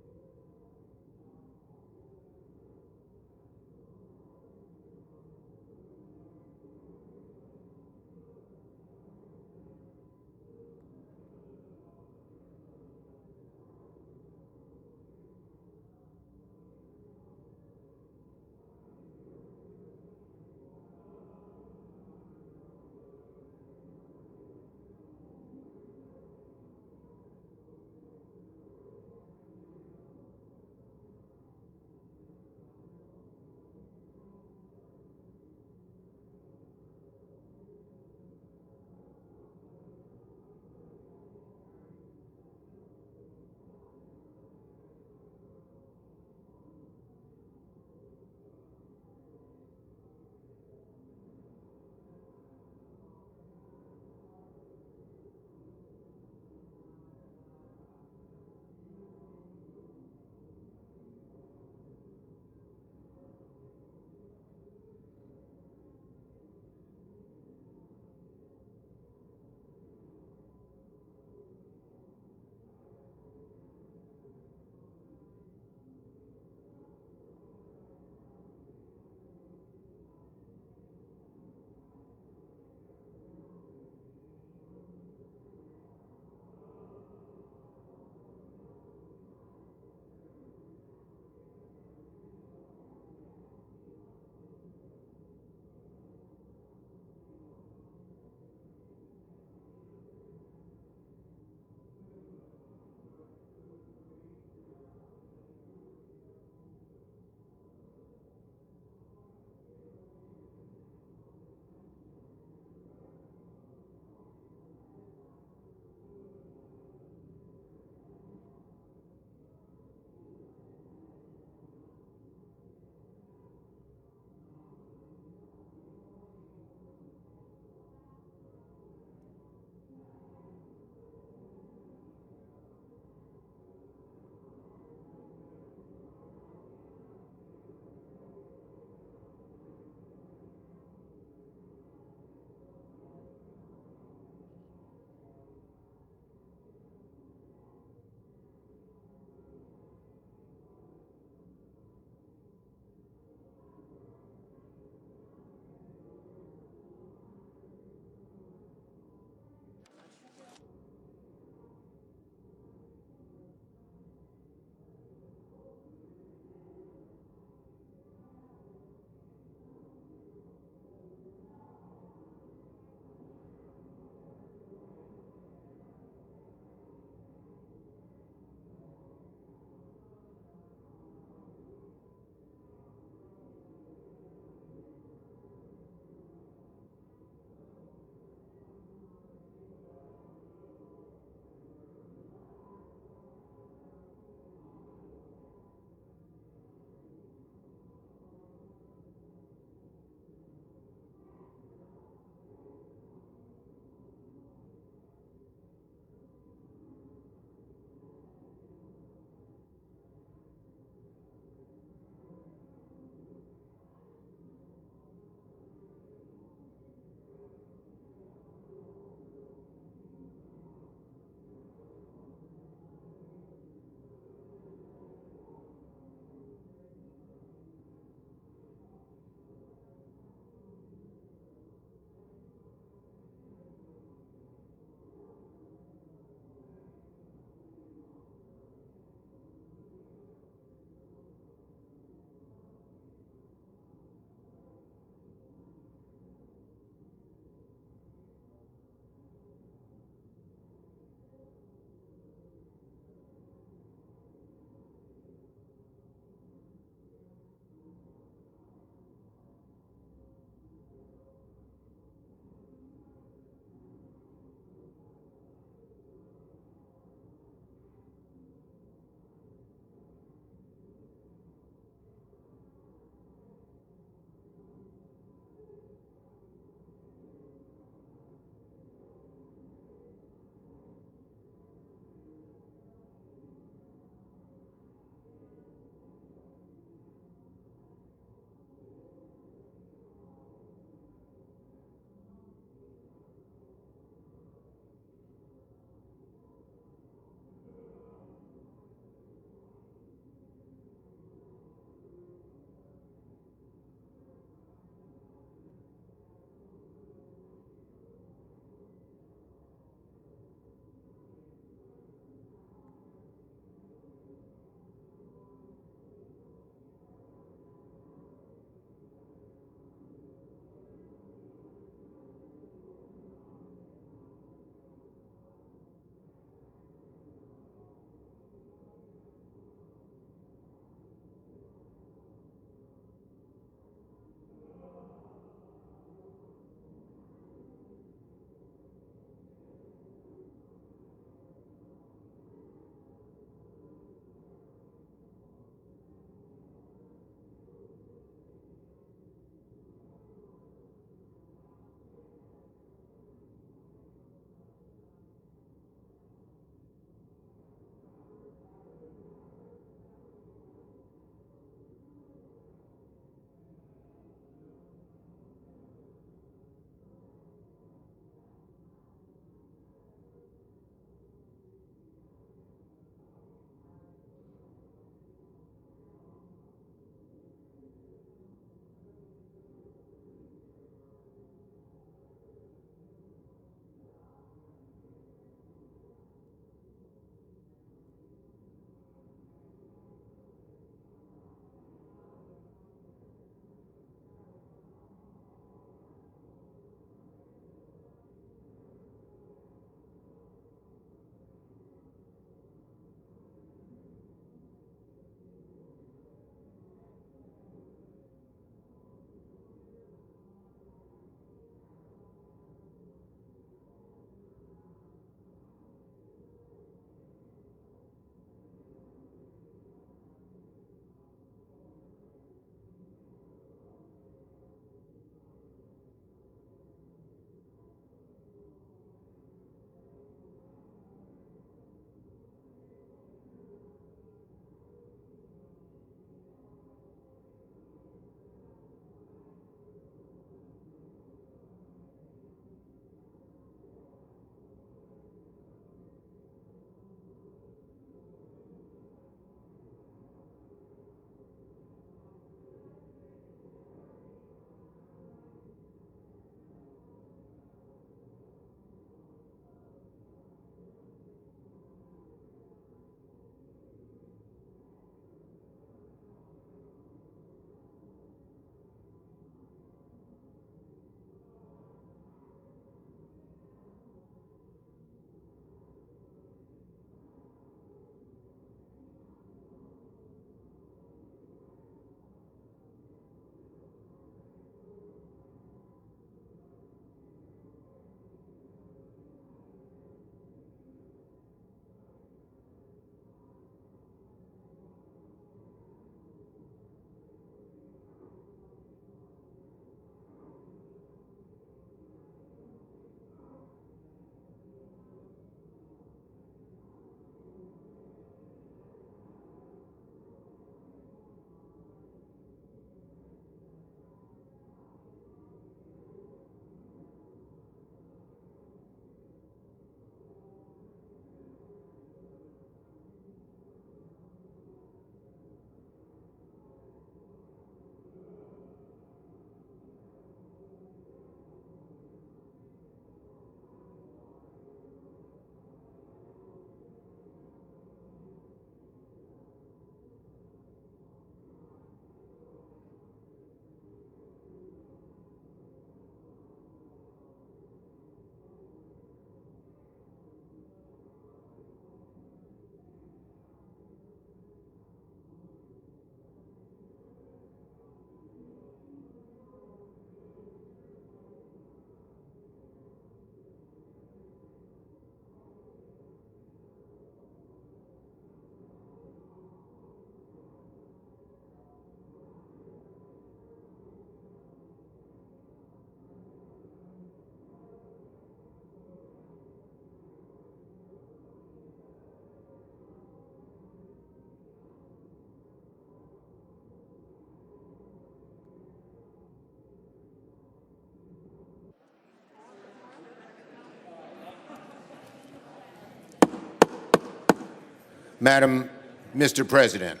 Mr. President,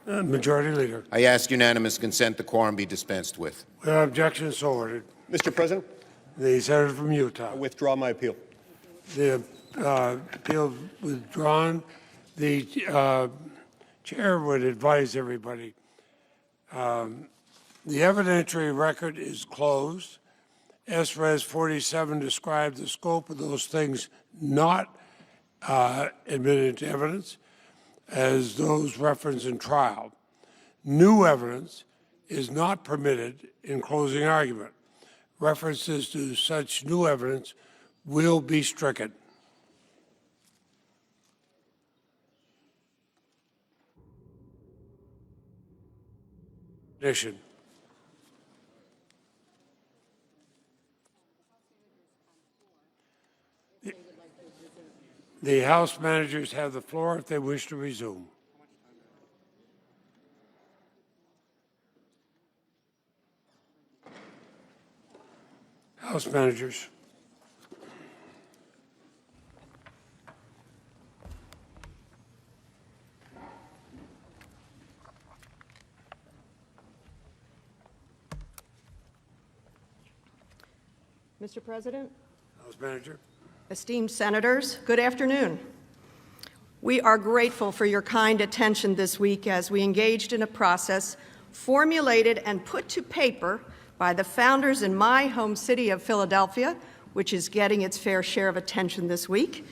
Majority Leader. I ask unanimous consent the quorum be dispensed with. Without objection, so ordered. Mr. President, The senator from Utah. I withdraw my appeal. The appeal withdrawn. The chair would advise everybody. The evidentiary record is closed. S-Res 47 described the scope of those things not admitted into evidence as those referenced in trial. New evidence is not permitted in closing argument. References to such new evidence will be stricken. Addition. The House managers have the floor if they wish to resume. House managers. Mr. President, House manager. esteemed senators, good afternoon. We are grateful for your kind attention this week as we engaged in a process formulated and put to paper by the founders in my home city of Philadelphia, which is getting its fair share of attention this week,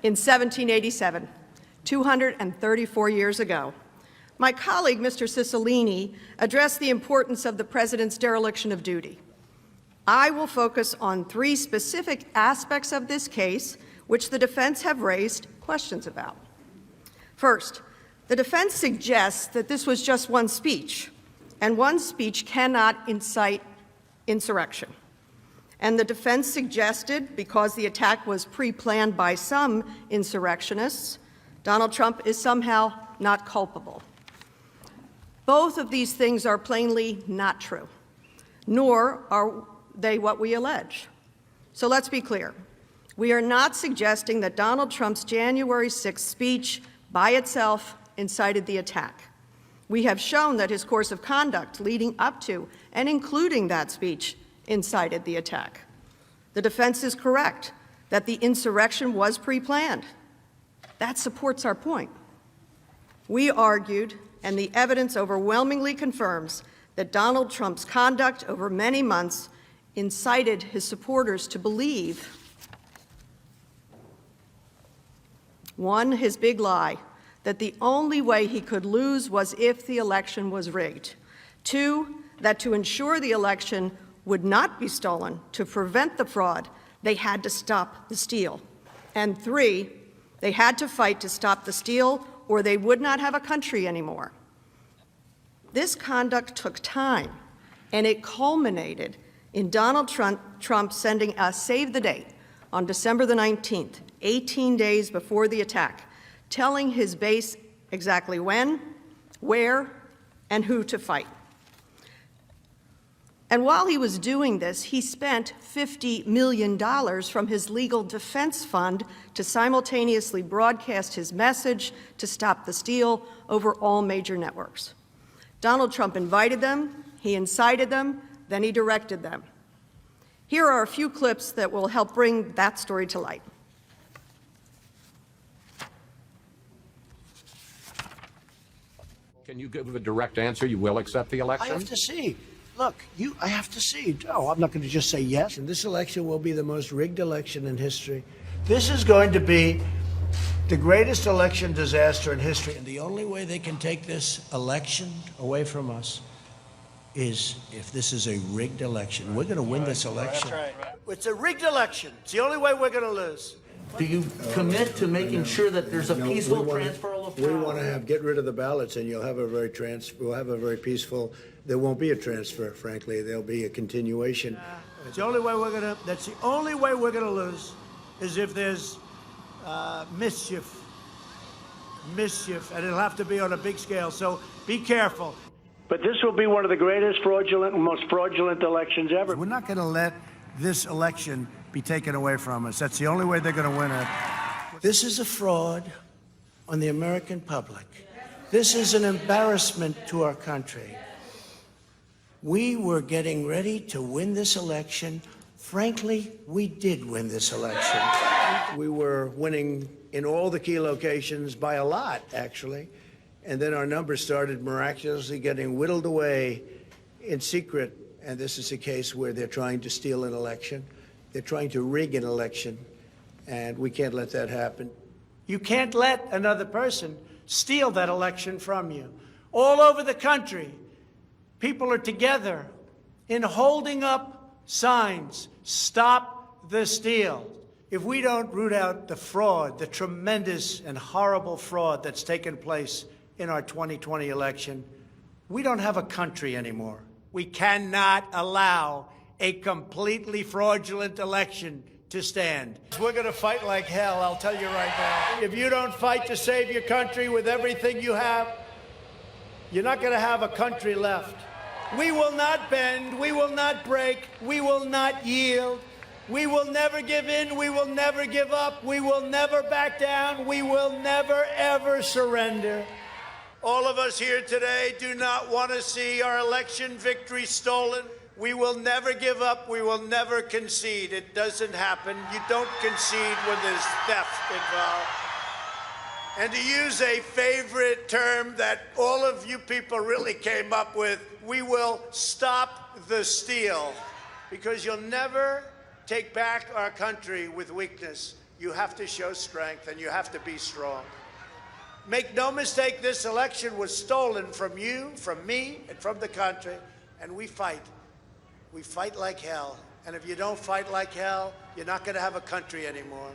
in 1787, 234 years ago. My colleague, Mr. Cicilline, addressed the importance of the President's dereliction of duty. I will focus on three specific aspects of this case which the defense have raised questions about. First, the defense suggests that this was just one speech, and one speech cannot incite insurrection. And the defense suggested, because the attack was pre-planned by some insurrectionists, Donald Trump is somehow not culpable. Both of these things are plainly not true, nor are they what we allege. So let's be clear. We are not suggesting that Donald Trump's January 6th speech by itself incited the attack. We have shown that his course of conduct leading up to and including that speech incited the attack. The defense is correct that the insurrection was pre-planned. That supports our point. We argued, and the evidence overwhelmingly confirms, that Donald Trump's conduct over many months incited his supporters to believe, one, his big lie, that the only way he could lose was if the election was rigged. Two, that to ensure the election would not be stolen, to prevent the fraud, they had to stop the steal. And three, they had to fight to stop the steal or they would not have a country anymore. This conduct took time, and it culminated in Donald Trump sending a save the date on December the 19th, 18 days before the attack, telling his base exactly when, where, and who to fight. And while he was doing this, he spent $50 million from his legal defense fund to simultaneously broadcast his message to stop the steal over all major networks. Donald Trump invited them, he incited them, then he directed them. Here are a few clips that will help bring that story to light. Can you give a direct answer? You will accept the election? I have to see. Look, I have to see. No, I'm not going to just say yes. And this election will be the most rigged election in history. This is going to be the greatest election disaster in history. And the only way they can take this election away from us is if this is a rigged election. We're going to win this election. That's right. It's a rigged election. It's the only way we're going to lose. Do you commit to making sure that there's a peaceful transfer of power? We want to get rid of the ballots, and we'll have a very peaceful. There won't be a transfer, frankly. There'll be a continuation. It's the only way that's the only way we're gonna lose, is if there's mischief, and it'll have to be on a big scale. So be careful. But this will be one of the greatest most fraudulent elections ever. We're not going to let this election be taken away from us. That's the only way they're going to win it. This is a fraud on the American public. This is an embarrassment to our country. We were getting ready to win this election. Frankly, we did win this election. We were winning in all the key locations by a lot, actually. And then our numbers started miraculously getting whittled away in secret. And this is a case where they're trying to steal an election. They're trying to rig an election. And we can't let that happen. You can't let another person steal that election from you. All over the country, people are together in holding up signs, "Stop the steal." If we don't root out the fraud, the tremendous and horrible fraud that's taken place in our 2020 election, we don't have a country anymore. We cannot allow a completely fraudulent election to stand. We're going to fight like hell, I'll tell you right now. If you don't fight to save your country with everything you have, you're not going to have a country left. We will not bend, we will not break, we will not yield. We will never give in, we will never give up, we will never back down, we will never, ever surrender. All of us here today do not want to see our election victory stolen. We will never give up, we will never concede. It doesn't happen. You don't concede when there's theft involved. And to use a favorite term that all of you people really came up with, we will stop the steal, because you'll never take back our country with weakness. You have to show strength, and you have to be strong. Make no mistake, this election was stolen from you, from me, and from the country, and we fight. We fight like hell. And if you don't fight like hell, you're not going to have a country anymore.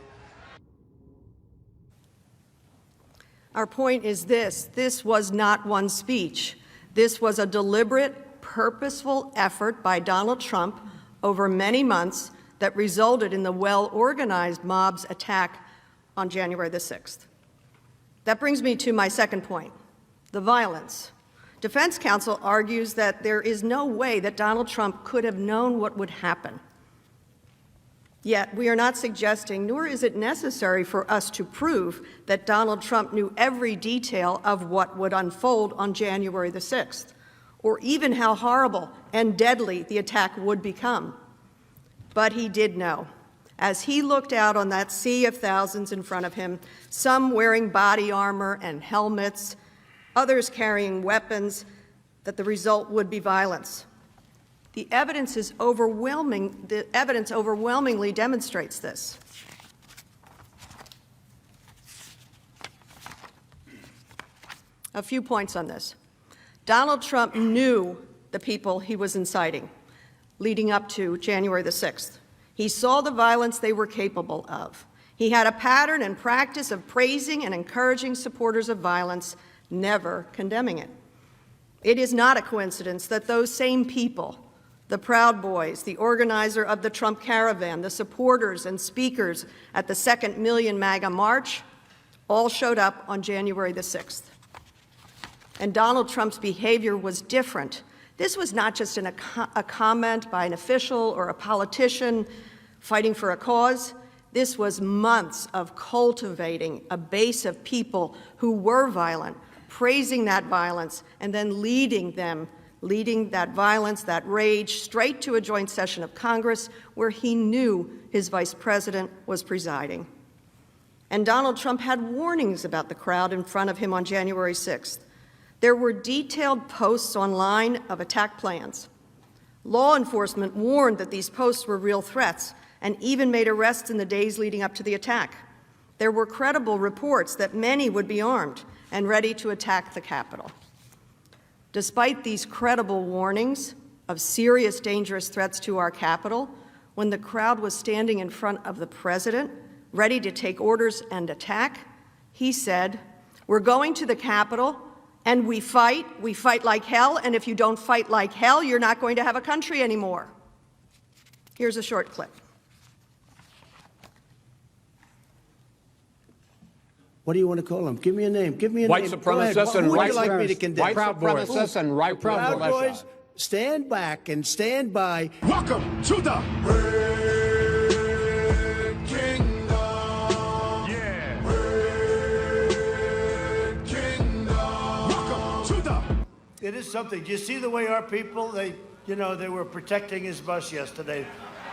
Our point is this was not one speech. This was a deliberate, purposeful effort by Donald Trump over many months that resulted in the well-organized mob's attack on January the 6th. That brings me to my second point, the violence. Defense counsel argues that there is no way that Donald Trump could have known what would happen. Yet we are not suggesting, nor is it necessary for us to prove that Donald Trump knew every detail of what would unfold on January the 6th, or even how horrible and deadly the attack would become. But he did know. As he looked out on that sea of thousands in front of him, some wearing body armor and helmets, others carrying weapons, that the result would be violence. The evidence is overwhelming. The evidence overwhelmingly demonstrates this. A few points on this. Donald Trump knew the people he was inciting leading up to January the 6th. He saw the violence they were capable of. He had a pattern and practice of praising and encouraging supporters of violence, never condemning it. It is not a coincidence that those same people, the Proud Boys, the organizer of the Trump Caravan, the supporters and speakers at the 2nd Million MAGA March, all showed up on January the 6th. And Donald Trump's behavior was different. This was not just a comment by an official or a politician fighting for a cause. This was months of cultivating a base of people who were violent, praising that violence, and then leading that violence, that rage, straight to a joint session of Congress where he knew his vice president was presiding. And Donald Trump had warnings about the crowd in front of him on January 6th. There were detailed posts online of attack plans. Law enforcement warned that these posts were real threats and even made arrests in the days leading up to the attack. There were credible reports that many would be armed and ready to attack the Capitol. Despite these credible warnings of serious, dangerous threats to our Capitol, when the crowd was standing in front of the president, ready to take orders and attack, he said, "We're going to the Capitol, and we fight like hell, and if you don't fight like hell, you're not going to have a country anymore." Here's a short clip. What do you want to call them? Give me a name. Give me a White name. supremacists and Who would right you like me to condemn? White supremacists and right Proud Boys, stand back and stand by. Welcome to the Red Kingdom. Yeah. Red It is something. Do you see the way our people, they were protecting his bus yesterday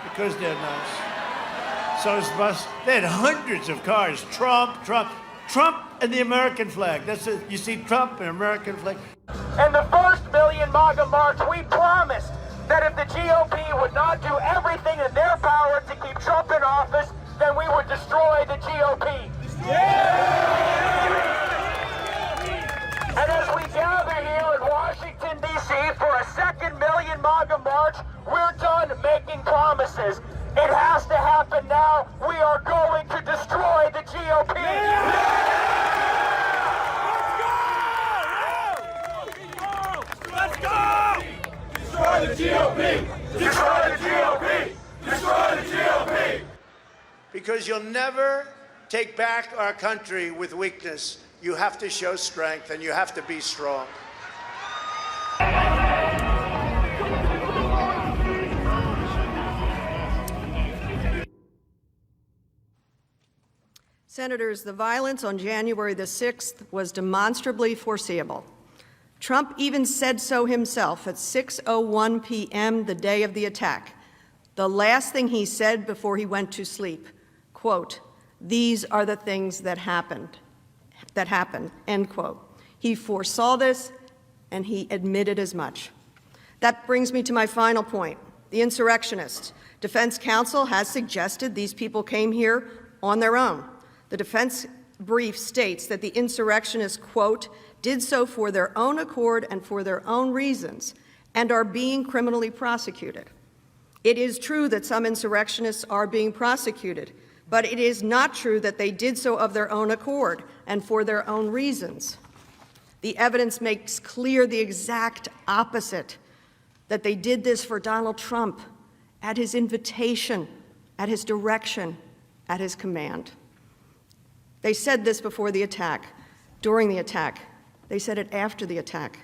because they're nice. So his bus, they had hundreds of cars. Trump, and the American flag. That's it. You see Trump and American flag. In the first Million MAGA March, we promised that if the GOP would not do everything in their power to keep Trump in office, then we would destroy the GOP. And as we gather here in Washington, D.C. for a second Million MAGA March, we're done making promises. It has to happen now. We are going to destroy the GOP. Let's go! Destroy the GOP! Destroy the GOP! Destroy the GOP! Because you'll never take back our country with weakness. You have to show strength, and you have to be strong. Senators, the violence on January the 6th was demonstrably foreseeable. Trump even said so himself at 6:01 p.m. the day of the attack. The last thing he said before he went to sleep, quote, "These are the things that happened," end quote. He foresaw this, and he admitted as much. That brings me to my final point, the insurrectionists. Defense counsel has suggested these people came here on their own. The defense brief states that the insurrectionists, quote, "did so for their own accord and for their own reasons and are being criminally prosecuted." It is true that some insurrectionists are being prosecuted, but it is not true that they did so of their own accord and for their own reasons. The evidence makes clear the exact opposite, that they did this for Donald Trump, at his invitation, at his direction, at his command. They said this before the attack, during the attack. They said it after the attack.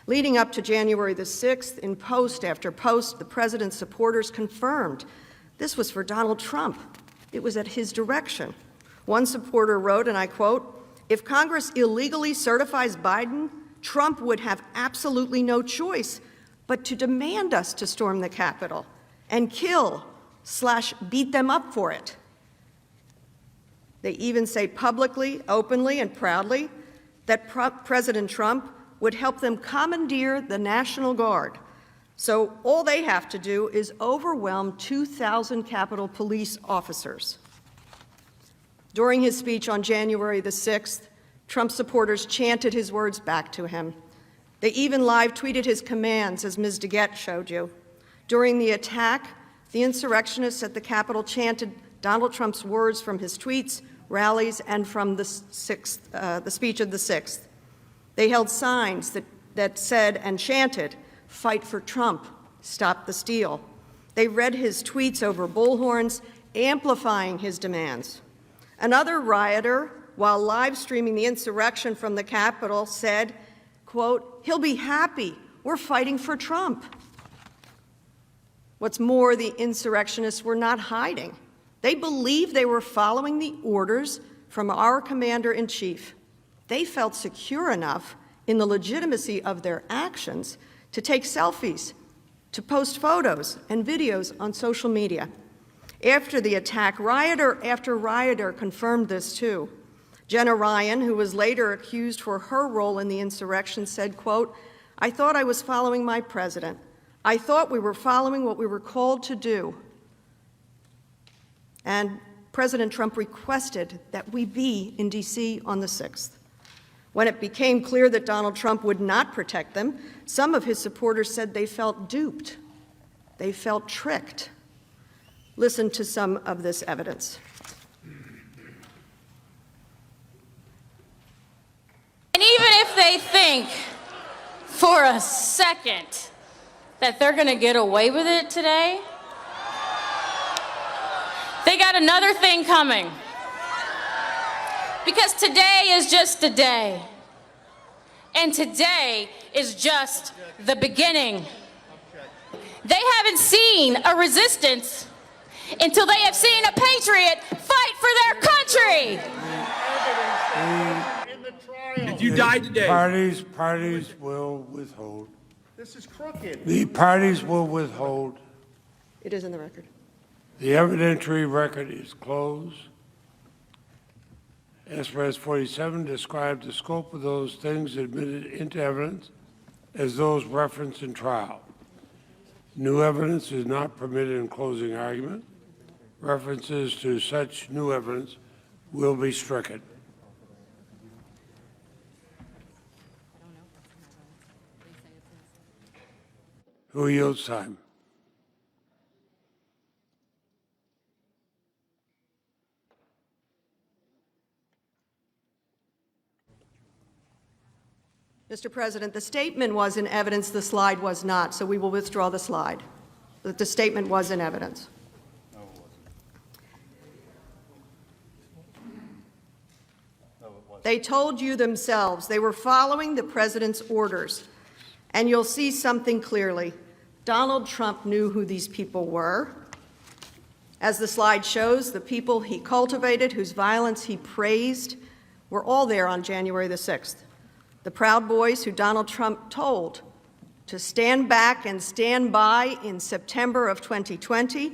Leading up to January the 6th, in post after post, the president's supporters confirmed this was for Donald Trump. It was at his direction. One supporter wrote, and I quote, "If Congress illegally certifies Biden, Trump would have absolutely no choice but to demand us to storm the Capitol and kill/beat them up for it." They even say publicly, openly, and proudly that President Trump would help them commandeer the National Guard. So all they have to do is overwhelm 2,000 Capitol Police officers. During his speech on January the 6th, Trump supporters chanted his words back to him. They even live tweeted his commands, as Ms. DeGette showed you. During the attack, the insurrectionists at the Capitol chanted Donald Trump's words from his tweets, rallies, and from the speech of the 6th. They held signs that said and chanted, "Fight for Trump, stop the steal." They read his tweets over bullhorns, amplifying his demands. Another rioter, while live streaming the insurrection from the Capitol, said, quote, "He'll be happy, we're fighting for Trump." What's more, the insurrectionists were not hiding. They believed they were following the orders from our commander-in-chief. They felt secure enough in the legitimacy of their actions to take selfies, to post photos and videos on social media. After the attack, rioter after rioter confirmed this too. Jenna Ryan, who was later accused for her role in the insurrection, said, quote, "I thought I was following my president. I thought we were following what we were called to do." And President Trump requested that we be in D.C. on the 6th. When it became clear that Donald Trump would not protect them, some of his supporters said they felt duped. They felt tricked. Listen to some of this evidence. And even if they think for a second that they're going to get away with it today, they got another thing coming. Because today is just a day. And today is just the beginning. They haven't seen a resistance until they have seen a patriot fight for their country. If you die today. Parties will withhold. This is crooked. The parties will withhold. It is in the record. The evidentiary record is closed. S. 47 describes the scope of those things admitted into evidence as those referenced in trial. New evidence is not permitted in closing argument. References to such new evidence will be stricken. Who yields time? Mr. President, the statement was in evidence, the slide was not, so we will withdraw the slide. But the statement was in evidence. They told you themselves they were following the president's orders. And you'll see something clearly. Donald Trump knew who these people were. As the slide shows, the people he cultivated, whose violence he praised, were all there on January the 6th. The Proud Boys who Donald Trump told to stand back and stand by in September of 2020.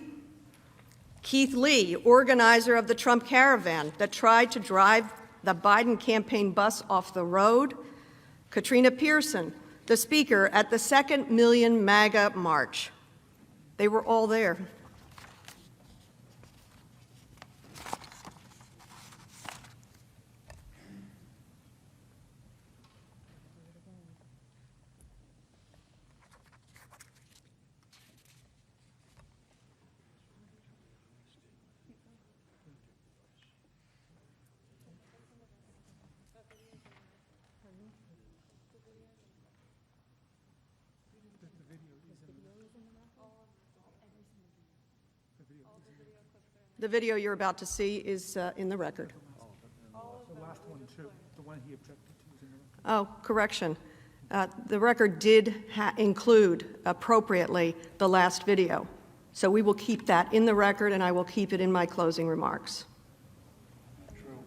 Keith Lee, organizer of the Trump caravan that tried to drive the Biden campaign bus off the road. Katrina Pearson, the speaker at the 2nd Million MAGA March. They were all there. The video you're about to see is in the record. The last one, too. The one he objected to is in the record. Oh, correction. The record did include appropriately the last video. So we will keep that in the record, and I will keep it in my closing remarks. True.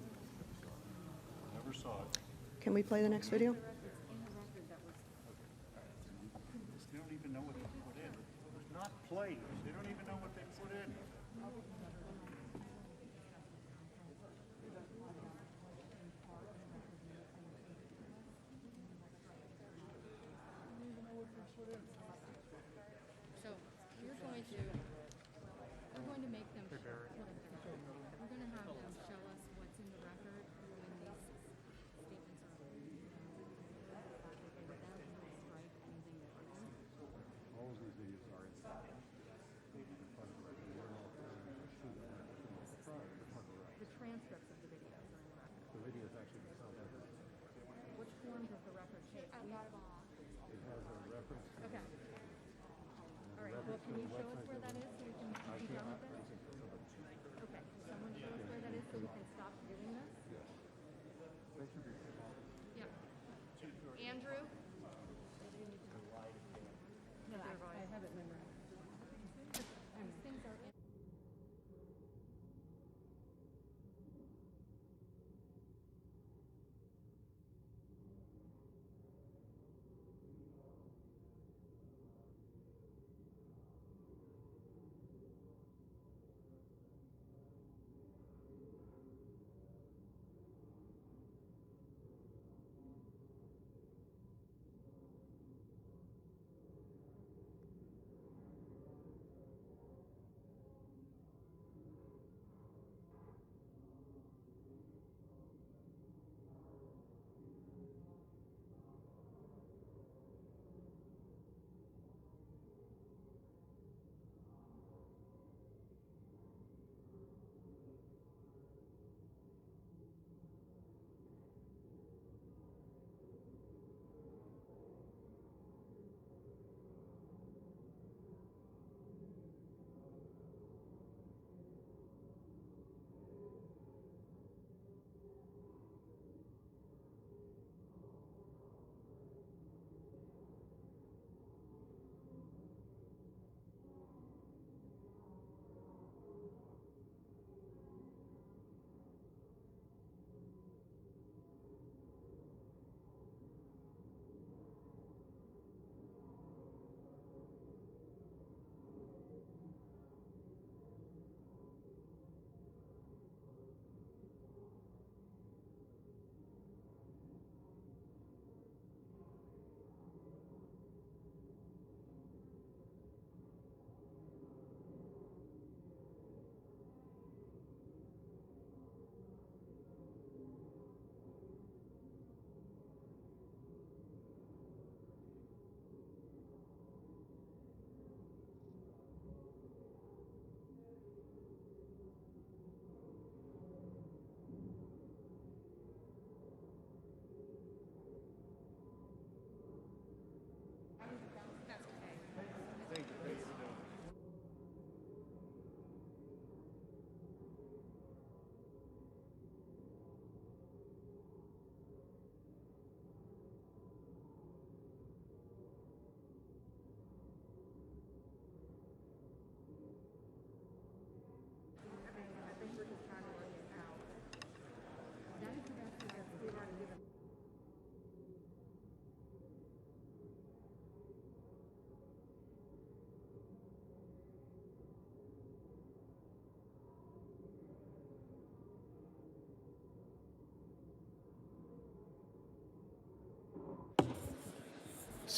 Never saw it. Can we play the next video? They don't even know what they put in. It's not plays. They don't even know what they put in. So we're going to make them, we're going to have them show us what's in the record when these statements are the transcripts of the videos are in the record. The videos actually themselves. Which form does the record take? I've got it all. It has a reference. Okay. All right. Well, can you show us where that is so we can be done with this? Okay. Someone show us where that is so we can stop doing this? Yeah. Andrew? No, I have it memorized. Things are in.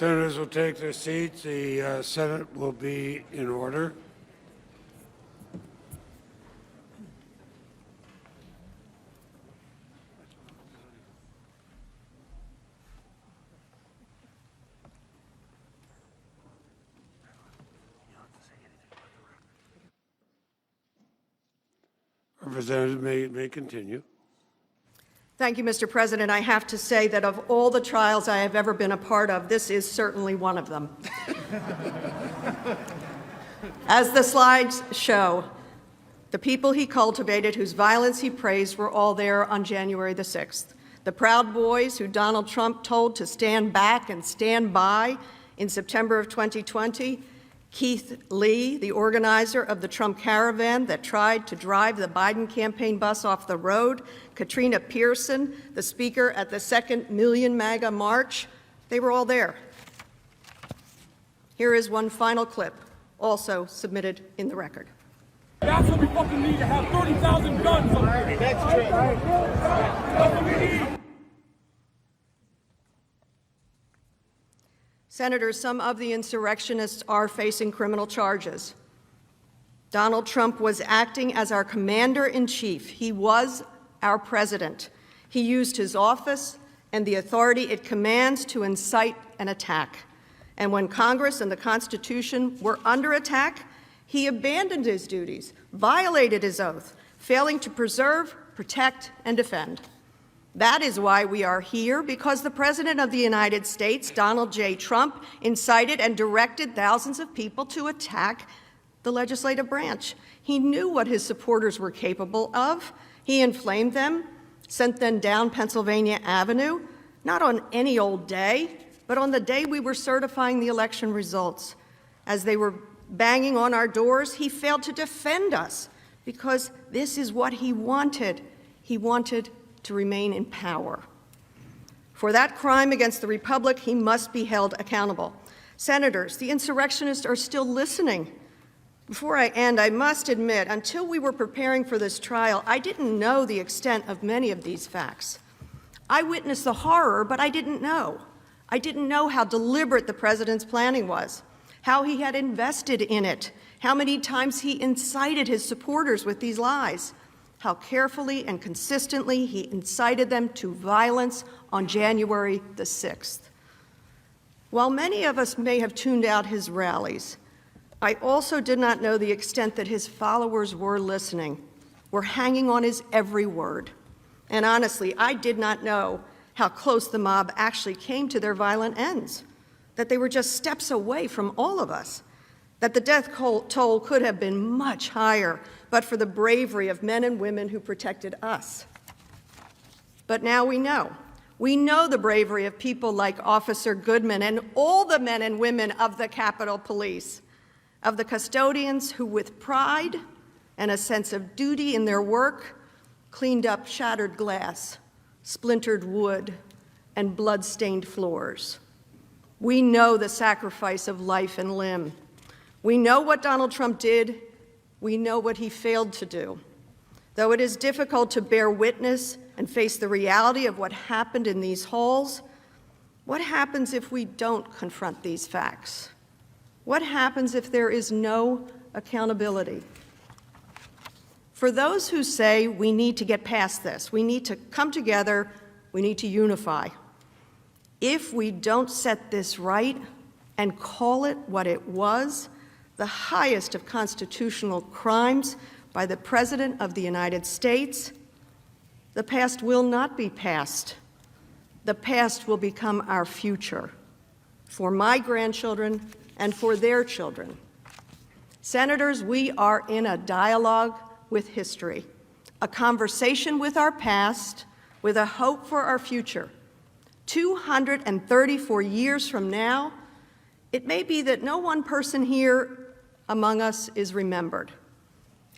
Senators will take their seats. The Senate will be in order. Representative may continue. Thank you, Mr. President. I have to say that of all the trials I have ever been a part of, this is certainly one of them. As the slides show, the people he cultivated, whose violence he praised, were all there on January the 6th. The Proud Boys who Donald Trump told to stand back and stand by in September of 2020, Keith Lee, the organizer of the Trump caravan that tried to drive the Biden campaign bus off the road, Katrina Pearson, the speaker at the second Million MAGA March, they were all there. Here is one final clip, also submitted in the record. That's what we fucking need, to have 30,000 guns on here. That's true. That's what we need. Senators, some of the insurrectionists are facing criminal charges. Donald Trump was acting as our commander-in-chief. He was our president. He used his office and the authority it commands to incite an attack. And when Congress and the Constitution were under attack, he abandoned his duties, violated his oath, failing to preserve, protect, and defend. That is why we are here, because the President of the United States, Donald J. Trump, incited and directed thousands of people to attack the legislative branch. He knew what his supporters were capable of. He inflamed them, sent them down Pennsylvania Avenue, not on any old day, but on the day we were certifying the election results. As they were banging on our doors, he failed to defend us, because this is what he wanted. He wanted to remain in power. For that crime against the Republic, he must be held accountable. Senators, the insurrectionists are still listening. Before I end, I must admit, until we were preparing for this trial, I didn't know the extent of many of these facts. I witnessed the horror, but I didn't know. I didn't know how deliberate the president's planning was, how he had invested in it, how many times he incited his supporters with these lies, how carefully and consistently he incited them to violence on January the 6th. While many of us may have tuned out his rallies, I also did not know the extent that his followers were listening, were hanging on his every word. And honestly, I did not know how close the mob actually came to their violent ends, that they were just steps away from all of us, that the death toll could have been much higher, but for the bravery of men and women who protected us. But now we know. We know the bravery of people like Officer Goodman and all the men and women of the Capitol Police, of the custodians who, with pride and a sense of duty in their work, cleaned up shattered glass, splintered wood, and blood-stained floors. We know the sacrifice of life and limb. We know what Donald Trump did. We know what he failed to do. Though it is difficult to bear witness and face the reality of what happened in these halls, what happens if we don't confront these facts? What happens if there is no accountability? For those who say we need to get past this, we need to come together, we need to unify. If we don't set this right and call it what it was, the highest of constitutional crimes by the President of the United States, the past will not be past. The past will become our future for my grandchildren and for their children. Senators, we are in a dialogue with history, a conversation with our past, with a hope for our future. 234 years from now, it may be that no one person here among us is remembered.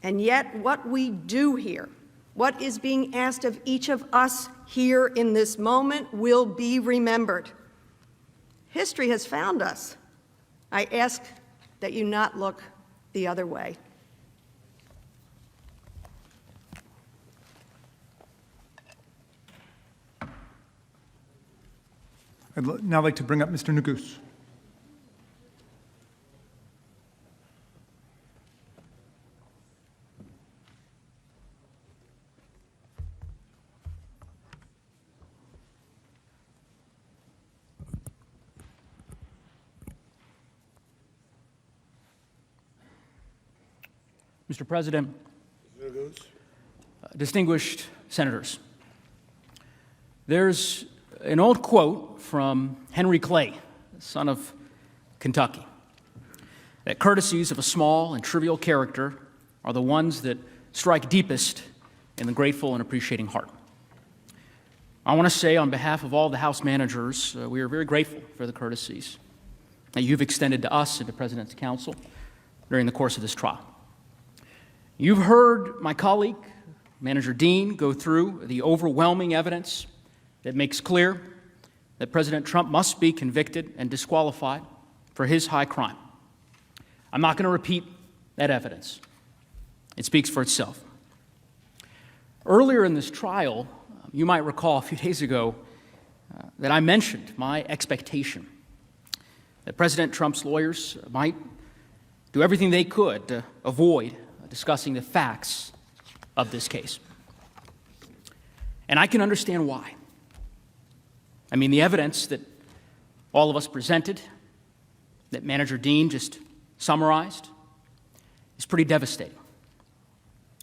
And yet what we do here, what is being asked of each of us here in this moment, will be remembered. History has found us. I ask that you not look the other way. I'd now like to bring up Mr. Neguse. Mr. President, distinguished senators, there's an old quote from Henry Clay, son of Kentucky, that courtesies of a small and trivial character are the ones that strike deepest in the grateful and appreciating heart. I want to say on behalf of all the House managers, we are very grateful for the courtesies that you've extended to us and to President's counsel during the course of this trial. You've heard my colleague, Manager Dean, go through the overwhelming evidence that makes clear that President Trump must be convicted and disqualified for his high crime. I'm not going to repeat that evidence. It speaks for itself. Earlier in this trial, you might recall a few days ago that I mentioned my expectation that President Trump's lawyers might do everything they could to avoid discussing the facts of this case. And I can understand why. I mean, the evidence that all of us presented, that Manager Dean just summarized, is pretty devastating.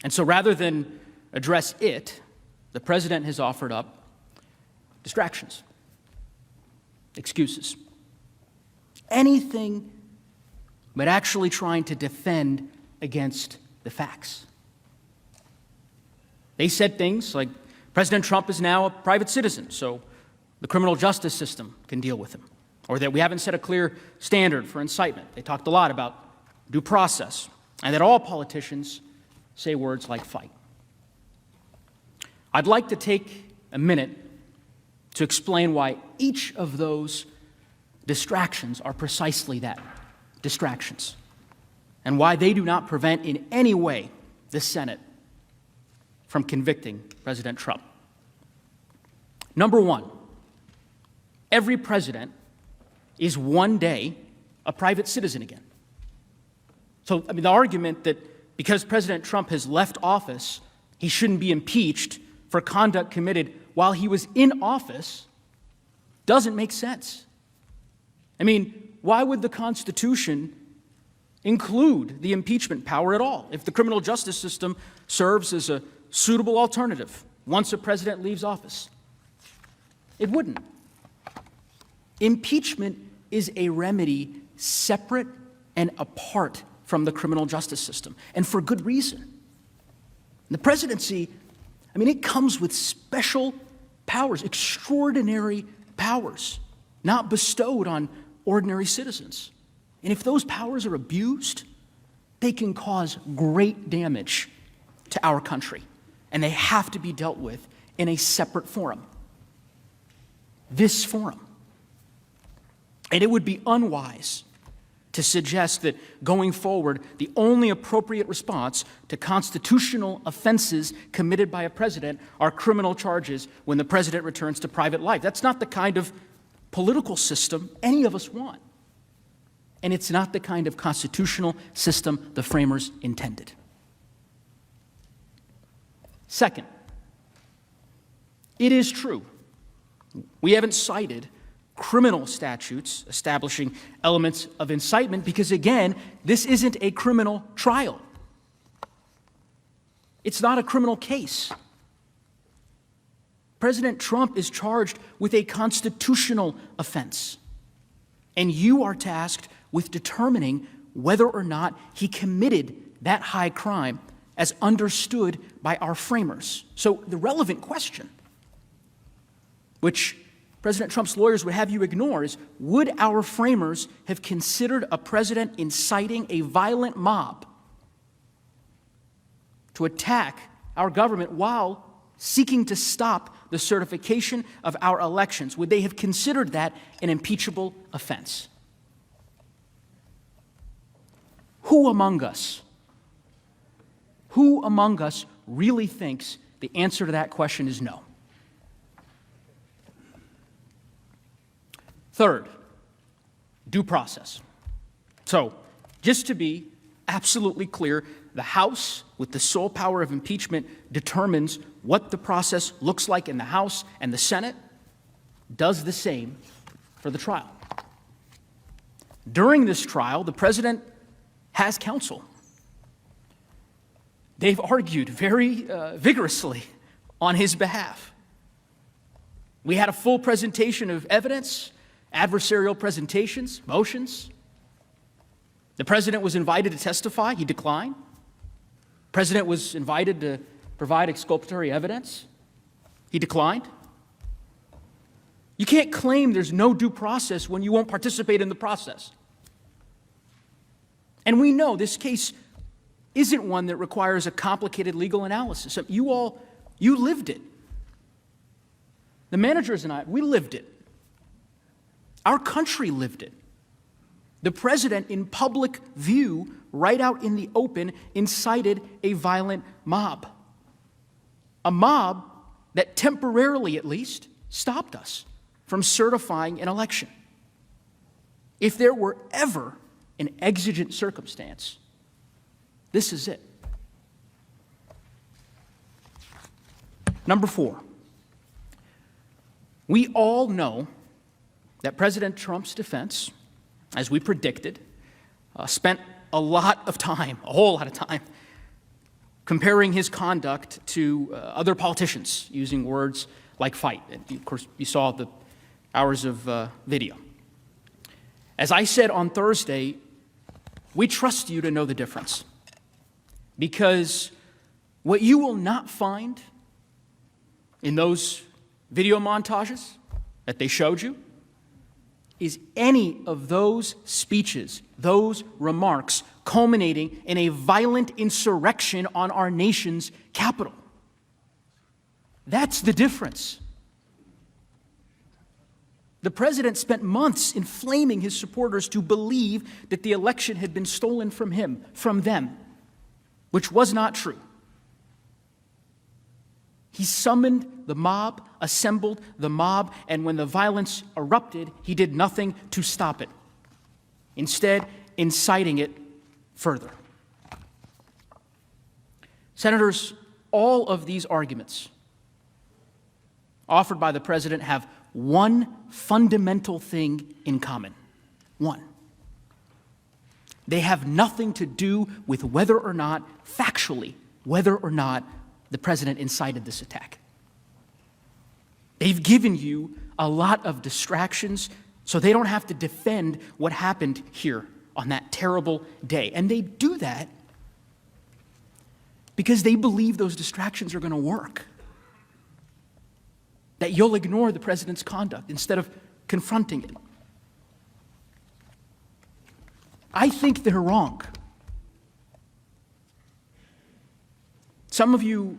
And so rather than address it, the President has offered up distractions, excuses, anything but actually trying to defend against the facts. They said things like, President Trump is now a private citizen, so the criminal justice system can deal with him, or that we haven't set a clear standard for incitement. They talked a lot about due process, and that all politicians say words like fight. I'd like to take a minute to explain why each of those distractions are precisely that, distractions, and why they do not prevent in any way the Senate from convicting President Trump. Number one, every president is one day a private citizen again. So, the argument that because President Trump has left office, he shouldn't be impeached for conduct committed while he was in office doesn't make sense. Why would the Constitution include the impeachment power at all if the criminal justice system serves as a suitable alternative once a president leaves office? It wouldn't. Impeachment is a remedy separate and apart from the criminal justice system, and for good reason. The presidency, it comes with special powers, extraordinary powers, not bestowed on ordinary citizens. And if those powers are abused, they can cause great damage to our country, and they have to be dealt with in a separate forum. This forum. And it would be unwise to suggest that going forward, the only appropriate response to constitutional offenses committed by a president are criminal charges when the president returns to private life. That's not the kind of political system any of us want. And it's not the kind of constitutional system the framers intended. Second, it is true, we haven't cited criminal statutes establishing elements of incitement because, again, this isn't a criminal trial. It's not a criminal case. President Trump is charged with a constitutional offense, and you are tasked with determining whether or not he committed that high crime as understood by our framers. So the relevant question, which President Trump's lawyers would have you ignore, is would our framers have considered a president inciting a violent mob to attack our government while seeking to stop the certification of our elections? Would they have considered that an impeachable offense? Who among us really thinks the answer to that question is no? Third, due process. So, just to be absolutely clear, the House, with the sole power of impeachment, determines what the process looks like in the House, and the Senate does the same for the trial. During this trial, the president has counsel. They've argued very vigorously on his behalf. We had a full presentation of evidence, adversarial presentations, motions. The president was invited to testify. He declined. The president was invited to provide exculpatory evidence. He declined. You can't claim there's no due process when you won't participate in the process. And we know this case isn't one that requires a complicated legal analysis. You lived it. The managers and I, we lived it. Our country lived it. The president, in public view, right out in the open, incited a violent mob. A mob that temporarily, at least, stopped us from certifying an election. If there were ever an exigent circumstance, this is it. Number 4, we all know that President Trump's defense, as we predicted, spent a lot of time, a whole lot of time, comparing his conduct to other politicians, using words like fight. And of course, you saw the hours of video. As I said on Thursday, we trust you to know the difference. Because what you will not find in those video montages that they showed you is any of those speeches, those remarks culminating in a violent insurrection on our nation's capital. That's the difference. The president spent months inflaming his supporters to believe that the election had been stolen from him, from them, which was not true. He summoned the mob, assembled the mob, and when the violence erupted, he did nothing to stop it, instead inciting it further. Senators, all of these arguments offered by the president have one fundamental thing in common. One. They have nothing to do with whether or not, factually, whether or not the president incited this attack. They've given you a lot of distractions so they don't have to defend what happened here on that terrible day. And they do that because they believe those distractions are going to work. That you'll ignore the president's conduct instead of confronting it. I think they're wrong. Some of you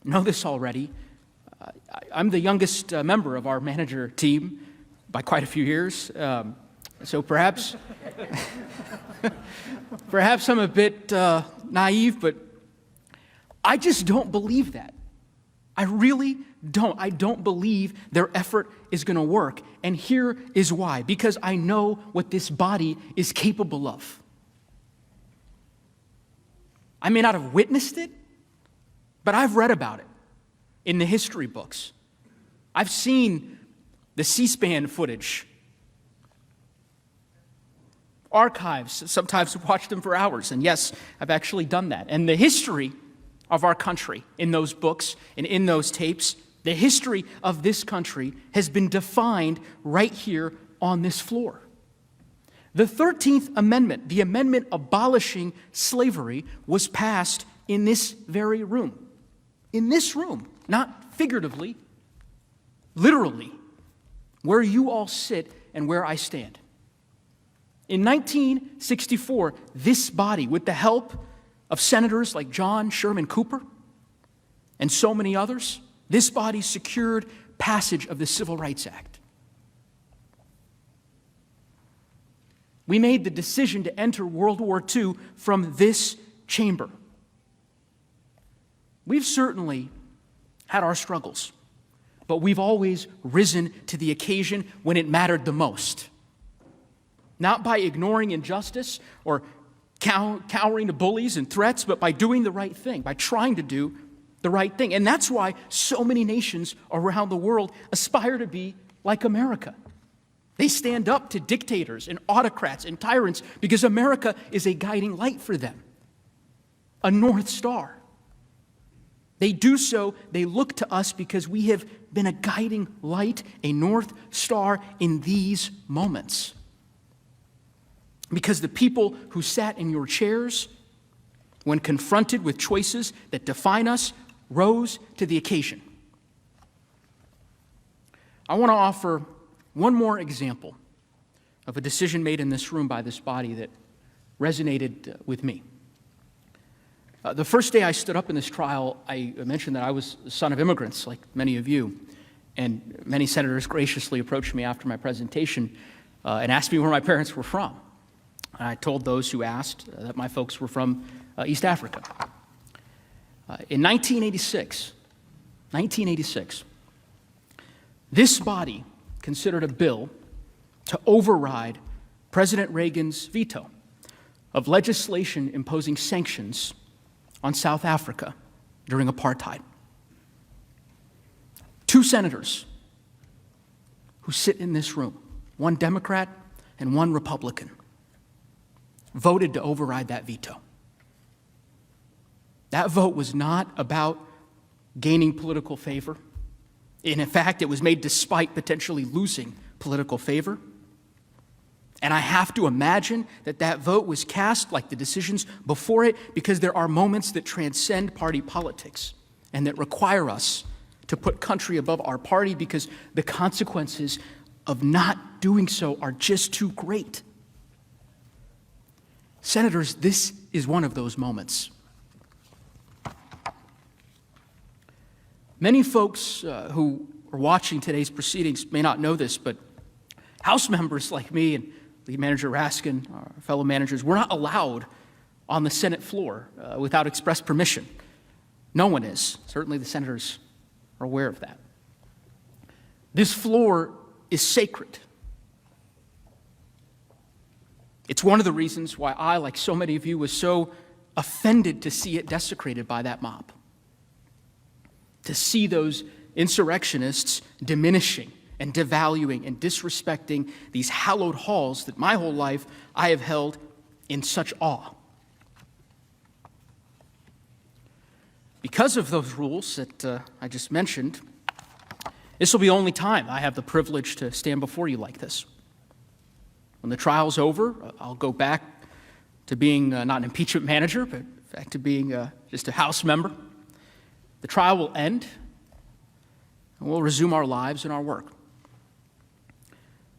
know this already. I'm the youngest member of our manager team by quite a few years. So perhaps I'm a bit naive, but I just don't believe that. I really don't. I don't believe their effort is going to work. And here is why. Because I know what this body is capable of. I may not have witnessed it, but I've read about it in the history books. I've seen the C-SPAN footage. Archives, sometimes watched them for hours. And yes, I've actually done that. And the history of our country in those books and in those tapes, the history of this country has been defined right here on this floor. The 13th Amendment, the amendment abolishing slavery, was passed in this very room. In this room, not figuratively, literally, where you all sit and where I stand. In 1964, this body, with the help of senators like John Sherman Cooper and so many others, this body secured passage of the Civil Rights Act. We made the decision to enter World War II from this chamber. We've certainly had our struggles, but we've always risen to the occasion when it mattered the most. Not by ignoring injustice or cowering to bullies and threats, but by doing the right thing, by trying to do the right thing. And that's why so many nations around the world aspire to be like America. They stand up to dictators and autocrats and tyrants because America is a guiding light for them, a North Star. They do so, they look to us because we have been a guiding light, a north star in these moments. Because the people who sat in your chairs, when confronted with choices that define us, rose to the occasion. I want to offer one more example of a decision made in this room by this body that resonated with me. The first day I stood up in this trial, I mentioned that I was the son of immigrants, like many of you, and many senators graciously approached me after my presentation and asked me where my parents were from. And I told those who asked that my folks were from East Africa. In 1986, this body considered a bill to override President Reagan's veto of legislation imposing sanctions on South Africa during apartheid. 2 senators who sit in this room, one Democrat and one Republican, voted to override that veto. That vote was not about gaining political favor. And in fact, it was made despite potentially losing political favor. And I have to imagine that that vote was cast, like the decisions before it, because there are moments that transcend party politics and that require us to put country above our party because the consequences of not doing so are just too great. Senators, this is one of those moments. Many folks who are watching today's proceedings may not know this, but House members like me and Lead Manager Raskin, our fellow managers, we're not allowed on the Senate floor without express permission. No one is. Certainly the senators are aware of that. This floor is sacred. It's one of the reasons why I, like so many of you, was so offended to see it desecrated by that mob. To see those insurrectionists diminishing and devaluing and disrespecting these hallowed halls that my whole life I have held in such awe. Because of those rules that I just mentioned, this will be the only time I have the privilege to stand before you like this. When the trial's over, I'll go back to being not an impeachment manager, but in fact to being just a House member. The trial will end, and we'll resume our lives and our work.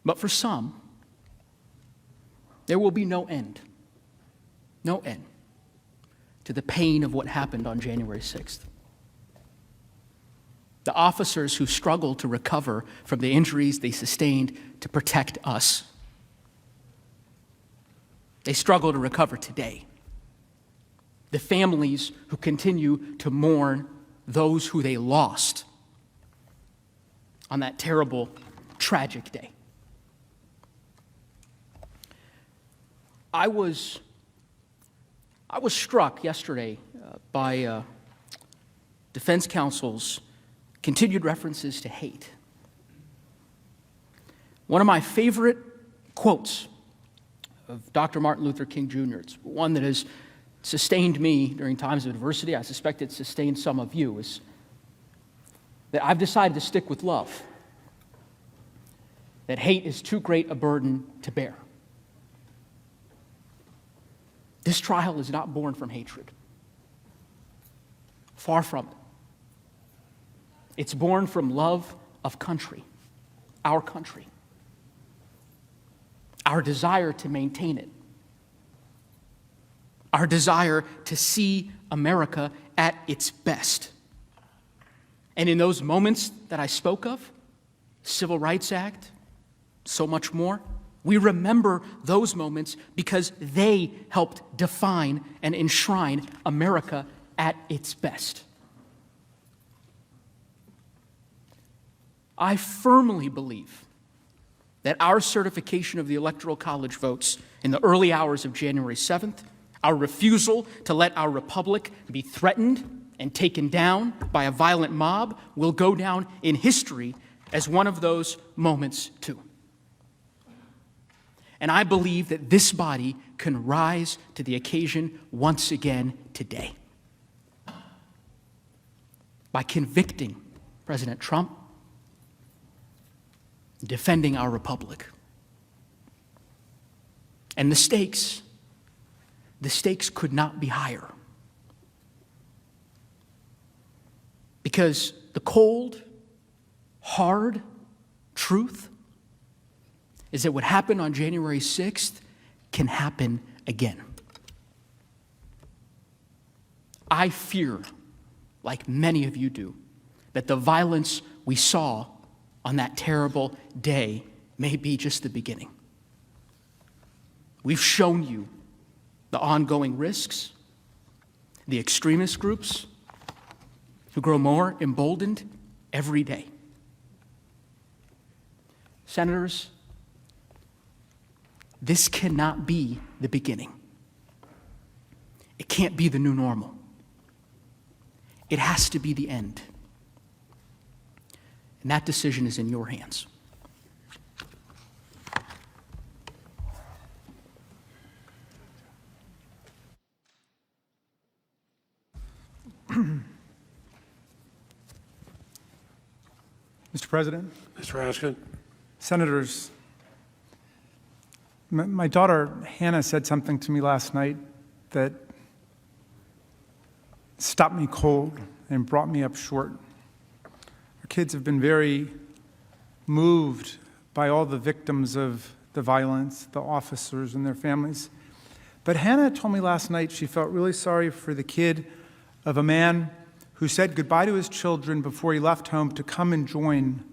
But for some, there will be no end to the pain of what happened on January 6th. The officers who struggled to recover from the injuries they sustained to protect us, they struggle to recover today. The families who continue to mourn those who they lost on that terrible, tragic day. I was struck yesterday by defense counsel's continued references to hate. One of my favorite quotes of Dr. Martin Luther King Jr., it's one that has sustained me during times of adversity, I suspect it sustained some of you, is that I've decided to stick with love, that hate is too great a burden to bear. This trial is not born from hatred. Far from it. It's born from love of country, our country, our desire to maintain it, our desire to see America at its best. And in those moments that I spoke of, Civil Rights Act, so much more, we remember those moments because they helped define and enshrine America at its best. I firmly believe that our certification of the Electoral College votes in the early hours of January 7th, our refusal to let our republic be threatened and taken down by a violent mob, will go down in history as one of those moments too. And I believe that this body can rise to the occasion once again today. by convicting President Trump, defending our republic. And the stakes could not be higher. Because the cold, hard truth is that what happened on January 6th can happen again. I fear, like many of you do, that the violence we saw on that terrible day may be just the beginning. We've shown you the ongoing risks, the extremist groups who grow more emboldened every day. Senators, this cannot be the beginning. It can't be the new normal. It has to be the end. And that decision is in your hands. Mr. President, Mr. Raskin. Senators, my daughter Hannah said something to me last night that stopped me cold and brought me up short. Our kids have been very moved by all the victims of the violence, the officers and their families. But Hannah told me last night she felt really sorry for the kid of a man who said goodbye to his children before he left home to come and join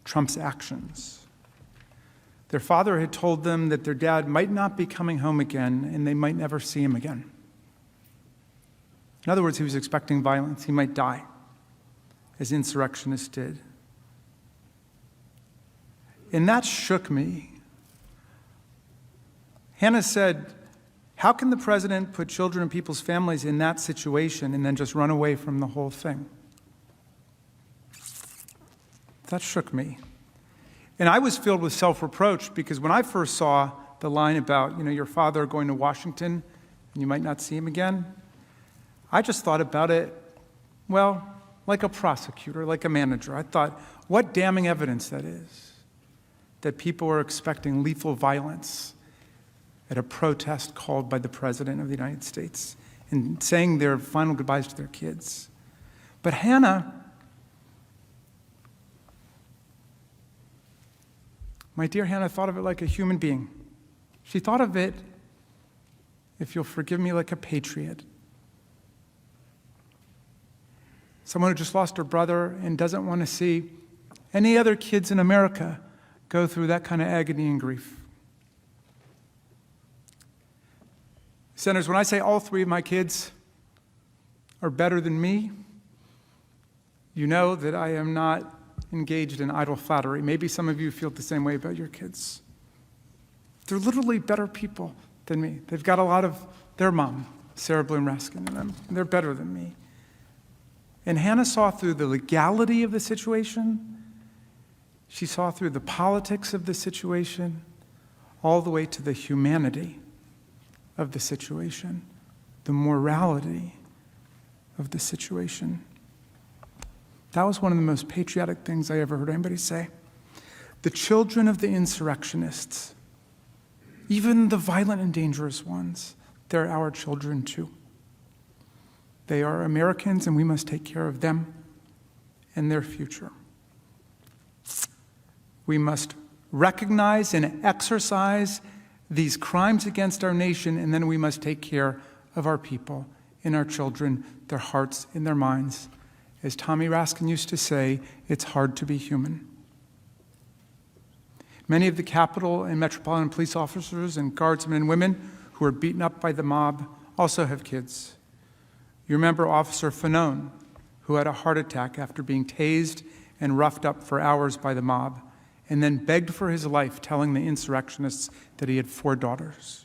Trump's actions. Their father had told them that their dad might not be coming home again and they might never see him again. In other words, he was expecting violence. He might die, as insurrectionists did. And that shook me. Hannah said, how can the president put children and people's families in that situation and then just run away from the whole thing? That shook me. And I was filled with self-reproach because when I first saw the line about, your father going to Washington and you might not see him again, I just thought about it, well, like a prosecutor, like a manager. I thought, what damning evidence that is, that people are expecting lethal violence at a protest called by the President of the United States and saying their final goodbyes to their kids. But Hannah, my dear Hannah, thought of it like a human being. She thought of it, if you'll forgive me, like a patriot. Someone who just lost her brother and doesn't want to see any other kids in America go through that kind of agony and grief. Senators, when I say all three of my kids are better than me, you know that I am not engaged in idle flattery. Maybe some of you feel the same way about your kids. They're literally better people than me. They've got a lot of their mom, Sarah Bloom Raskin, in them, and they're better than me. And Hannah saw through the legality of the situation. She saw through the politics of the situation, all the way to the humanity of the situation, the morality of the situation. That was one of the most patriotic things I ever heard anybody say. The children of the insurrectionists, even the violent and dangerous ones, they're our children too. They are Americans, and we must take care of them and their future. We must recognize and exercise these crimes against our nation, and then we must take care of our people and our children, their hearts and their minds. As Tommy Raskin used to say, it's hard to be human. Many of the Capitol and Metropolitan Police officers and guardsmen and women who were beaten up by the mob also have kids. You remember Officer Fanone, who had a heart attack after being tased and roughed up for hours by the mob, and then begged for his life, telling the insurrectionists that he had 4 daughters.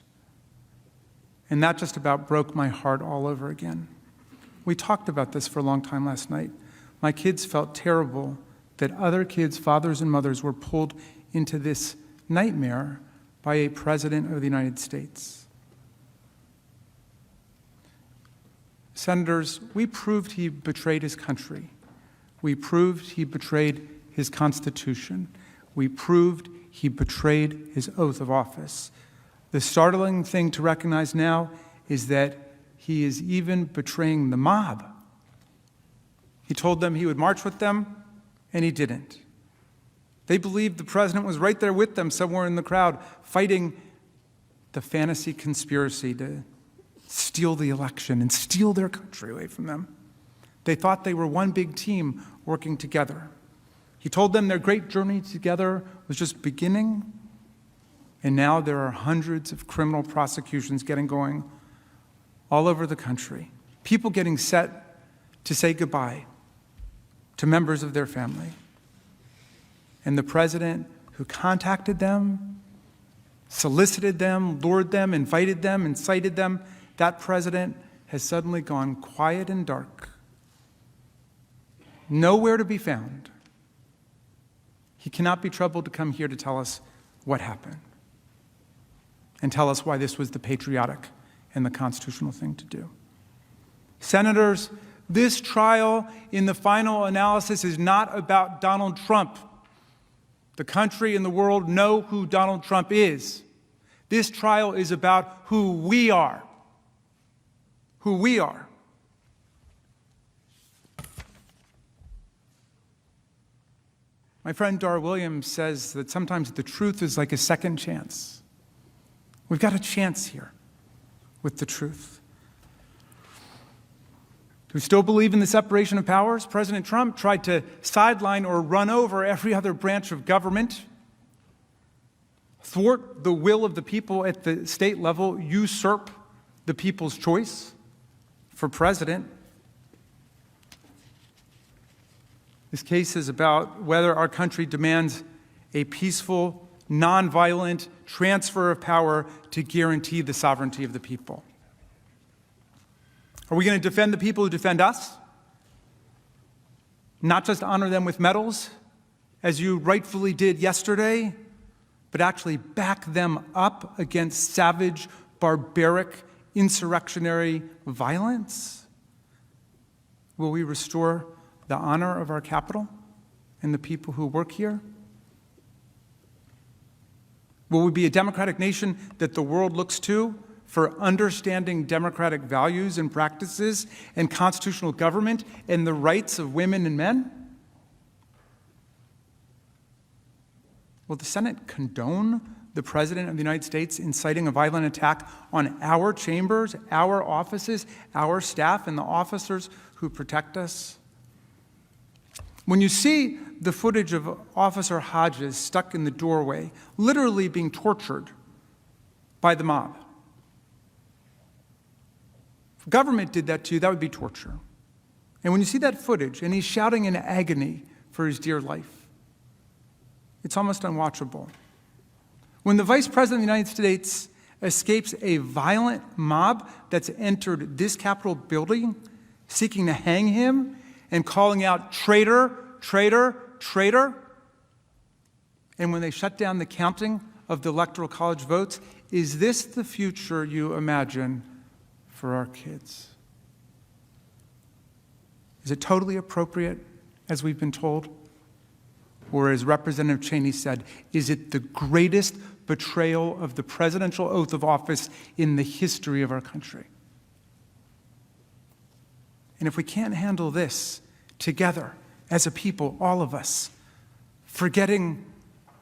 And that just about broke my heart all over again. We talked about this for a long time last night. My kids felt terrible that other kids' fathers and mothers were pulled into this nightmare by a president of the United States. Senators, we proved he betrayed his country. We proved he betrayed his Constitution. We proved he betrayed his oath of office. The startling thing to recognize now is that he is even betraying the mob. He told them he would march with them, and he didn't. They believed the president was right there with them somewhere in the crowd, fighting the fantasy conspiracy to steal the election and steal their country away from them. They thought they were one big team working together. He told them their great journey together was just beginning, and now there are hundreds of criminal prosecutions getting going all over the country. People getting set to say goodbye to members of their family. And the president who contacted them, solicited them, lured them, invited them, incited them, that president has suddenly gone quiet and dark. Nowhere to be found. He cannot be troubled to come here to tell us what happened and tell us why this was the patriotic and the constitutional thing to do. Senators, this trial in the final analysis is not about Donald Trump. The country and the world know who Donald Trump is. This trial is about who we are. Who we are. My friend Dar Williams says that sometimes the truth is like a second chance. We've got a chance here with the truth. Do we still believe in the separation of powers? President Trump tried to sideline or run over every other branch of government, thwart the will of the people at the state level, usurp the people's choice for president. This case is about whether our country demands a peaceful, nonviolent transfer of power to guarantee the sovereignty of the people. Are we going to defend the people who defend us? Not just honor them with medals, as you rightfully did yesterday, but actually back them up against savage, barbaric, insurrectionary violence? Will we restore the honor of our capital and the people who work here? Will we be a democratic nation that the world looks to for understanding democratic values and practices and constitutional government and the rights of women and men? Will the Senate condone the President of the United States inciting a violent attack on our chambers, our offices, our staff, and the officers who protect us? When you see the footage of Officer Hodges stuck in the doorway, literally being tortured by the mob, if government did that to you, that would be torture. And when you see that footage, and he's shouting in agony for his dear life, it's almost unwatchable. When the Vice President of the United States escapes a violent mob that's entered this Capitol building, seeking to hang him and calling out, "Traitor, traitor, traitor," and when they shut down the counting of the Electoral College votes, is this the future you imagine for our kids? Is it totally appropriate, as we've been told? Or as Representative Cheney said, is it the greatest betrayal of the presidential oath of office in the history of our country? And if we can't handle this together as a people, all of us, forgetting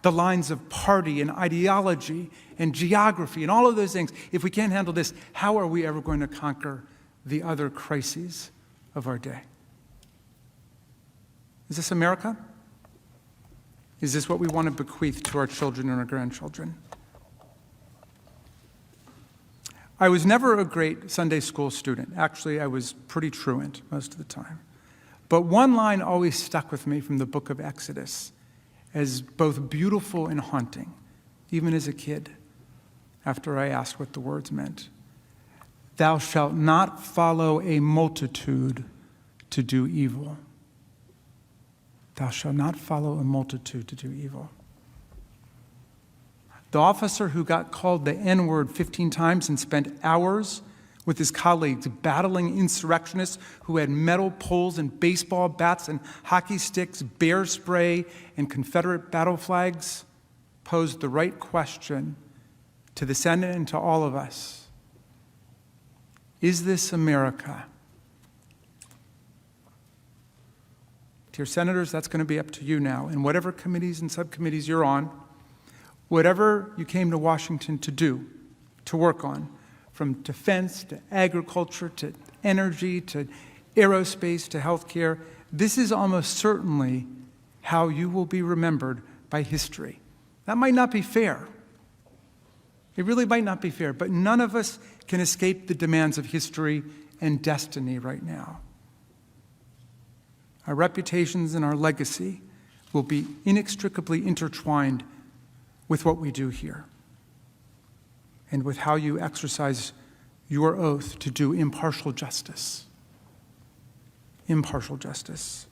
the lines of party and ideology and geography and all of those things, if we can't handle this, how are we ever going to conquer the other crises of our day? Is this America? Is this what we want to bequeath to our children and our grandchildren? I was never a great Sunday school student. Actually, I was pretty truant most of the time. But one line always stuck with me from the book of Exodus as both beautiful and haunting, even as a kid, after I asked what the words meant. "Thou shalt not follow a multitude to do evil." Thou shalt not follow a multitude to do evil. The officer who got called the N-word 15 times and spent hours with his colleagues battling insurrectionists who had metal poles and baseball bats and hockey sticks, bear spray, and Confederate battle flags, posed the right question to the Senate and to all of us. Is this America? Dear senators, that's going to be up to you now. And whatever committees and subcommittees you're on, whatever you came to Washington to do, to work on, from defense to agriculture to energy to aerospace to healthcare, this is almost certainly how you will be remembered by history. That might not be fair. It really might not be fair, but none of us can escape the demands of history and destiny right now. Our reputations and our legacy will be inextricably intertwined with what we do here and with how you exercise your oath to do impartial justice. Impartial justice.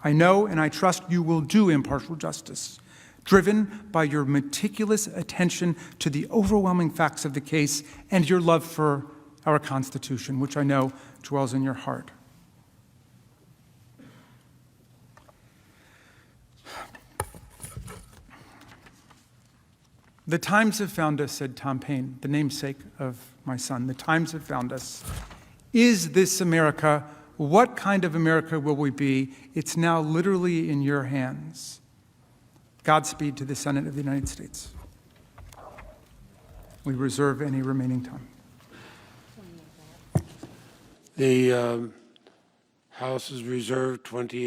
I know and I trust you will do impartial justice, driven by your meticulous attention to the overwhelming facts of the case and your love for our Constitution, which I know dwells in your heart. The times have found us, said Tom Paine, the namesake of my son. The times have found us. Is this America? What kind of America will we be? It's now literally in your hands. Godspeed to the Senate of the United States. We reserve any remaining time. The House is reserved 28.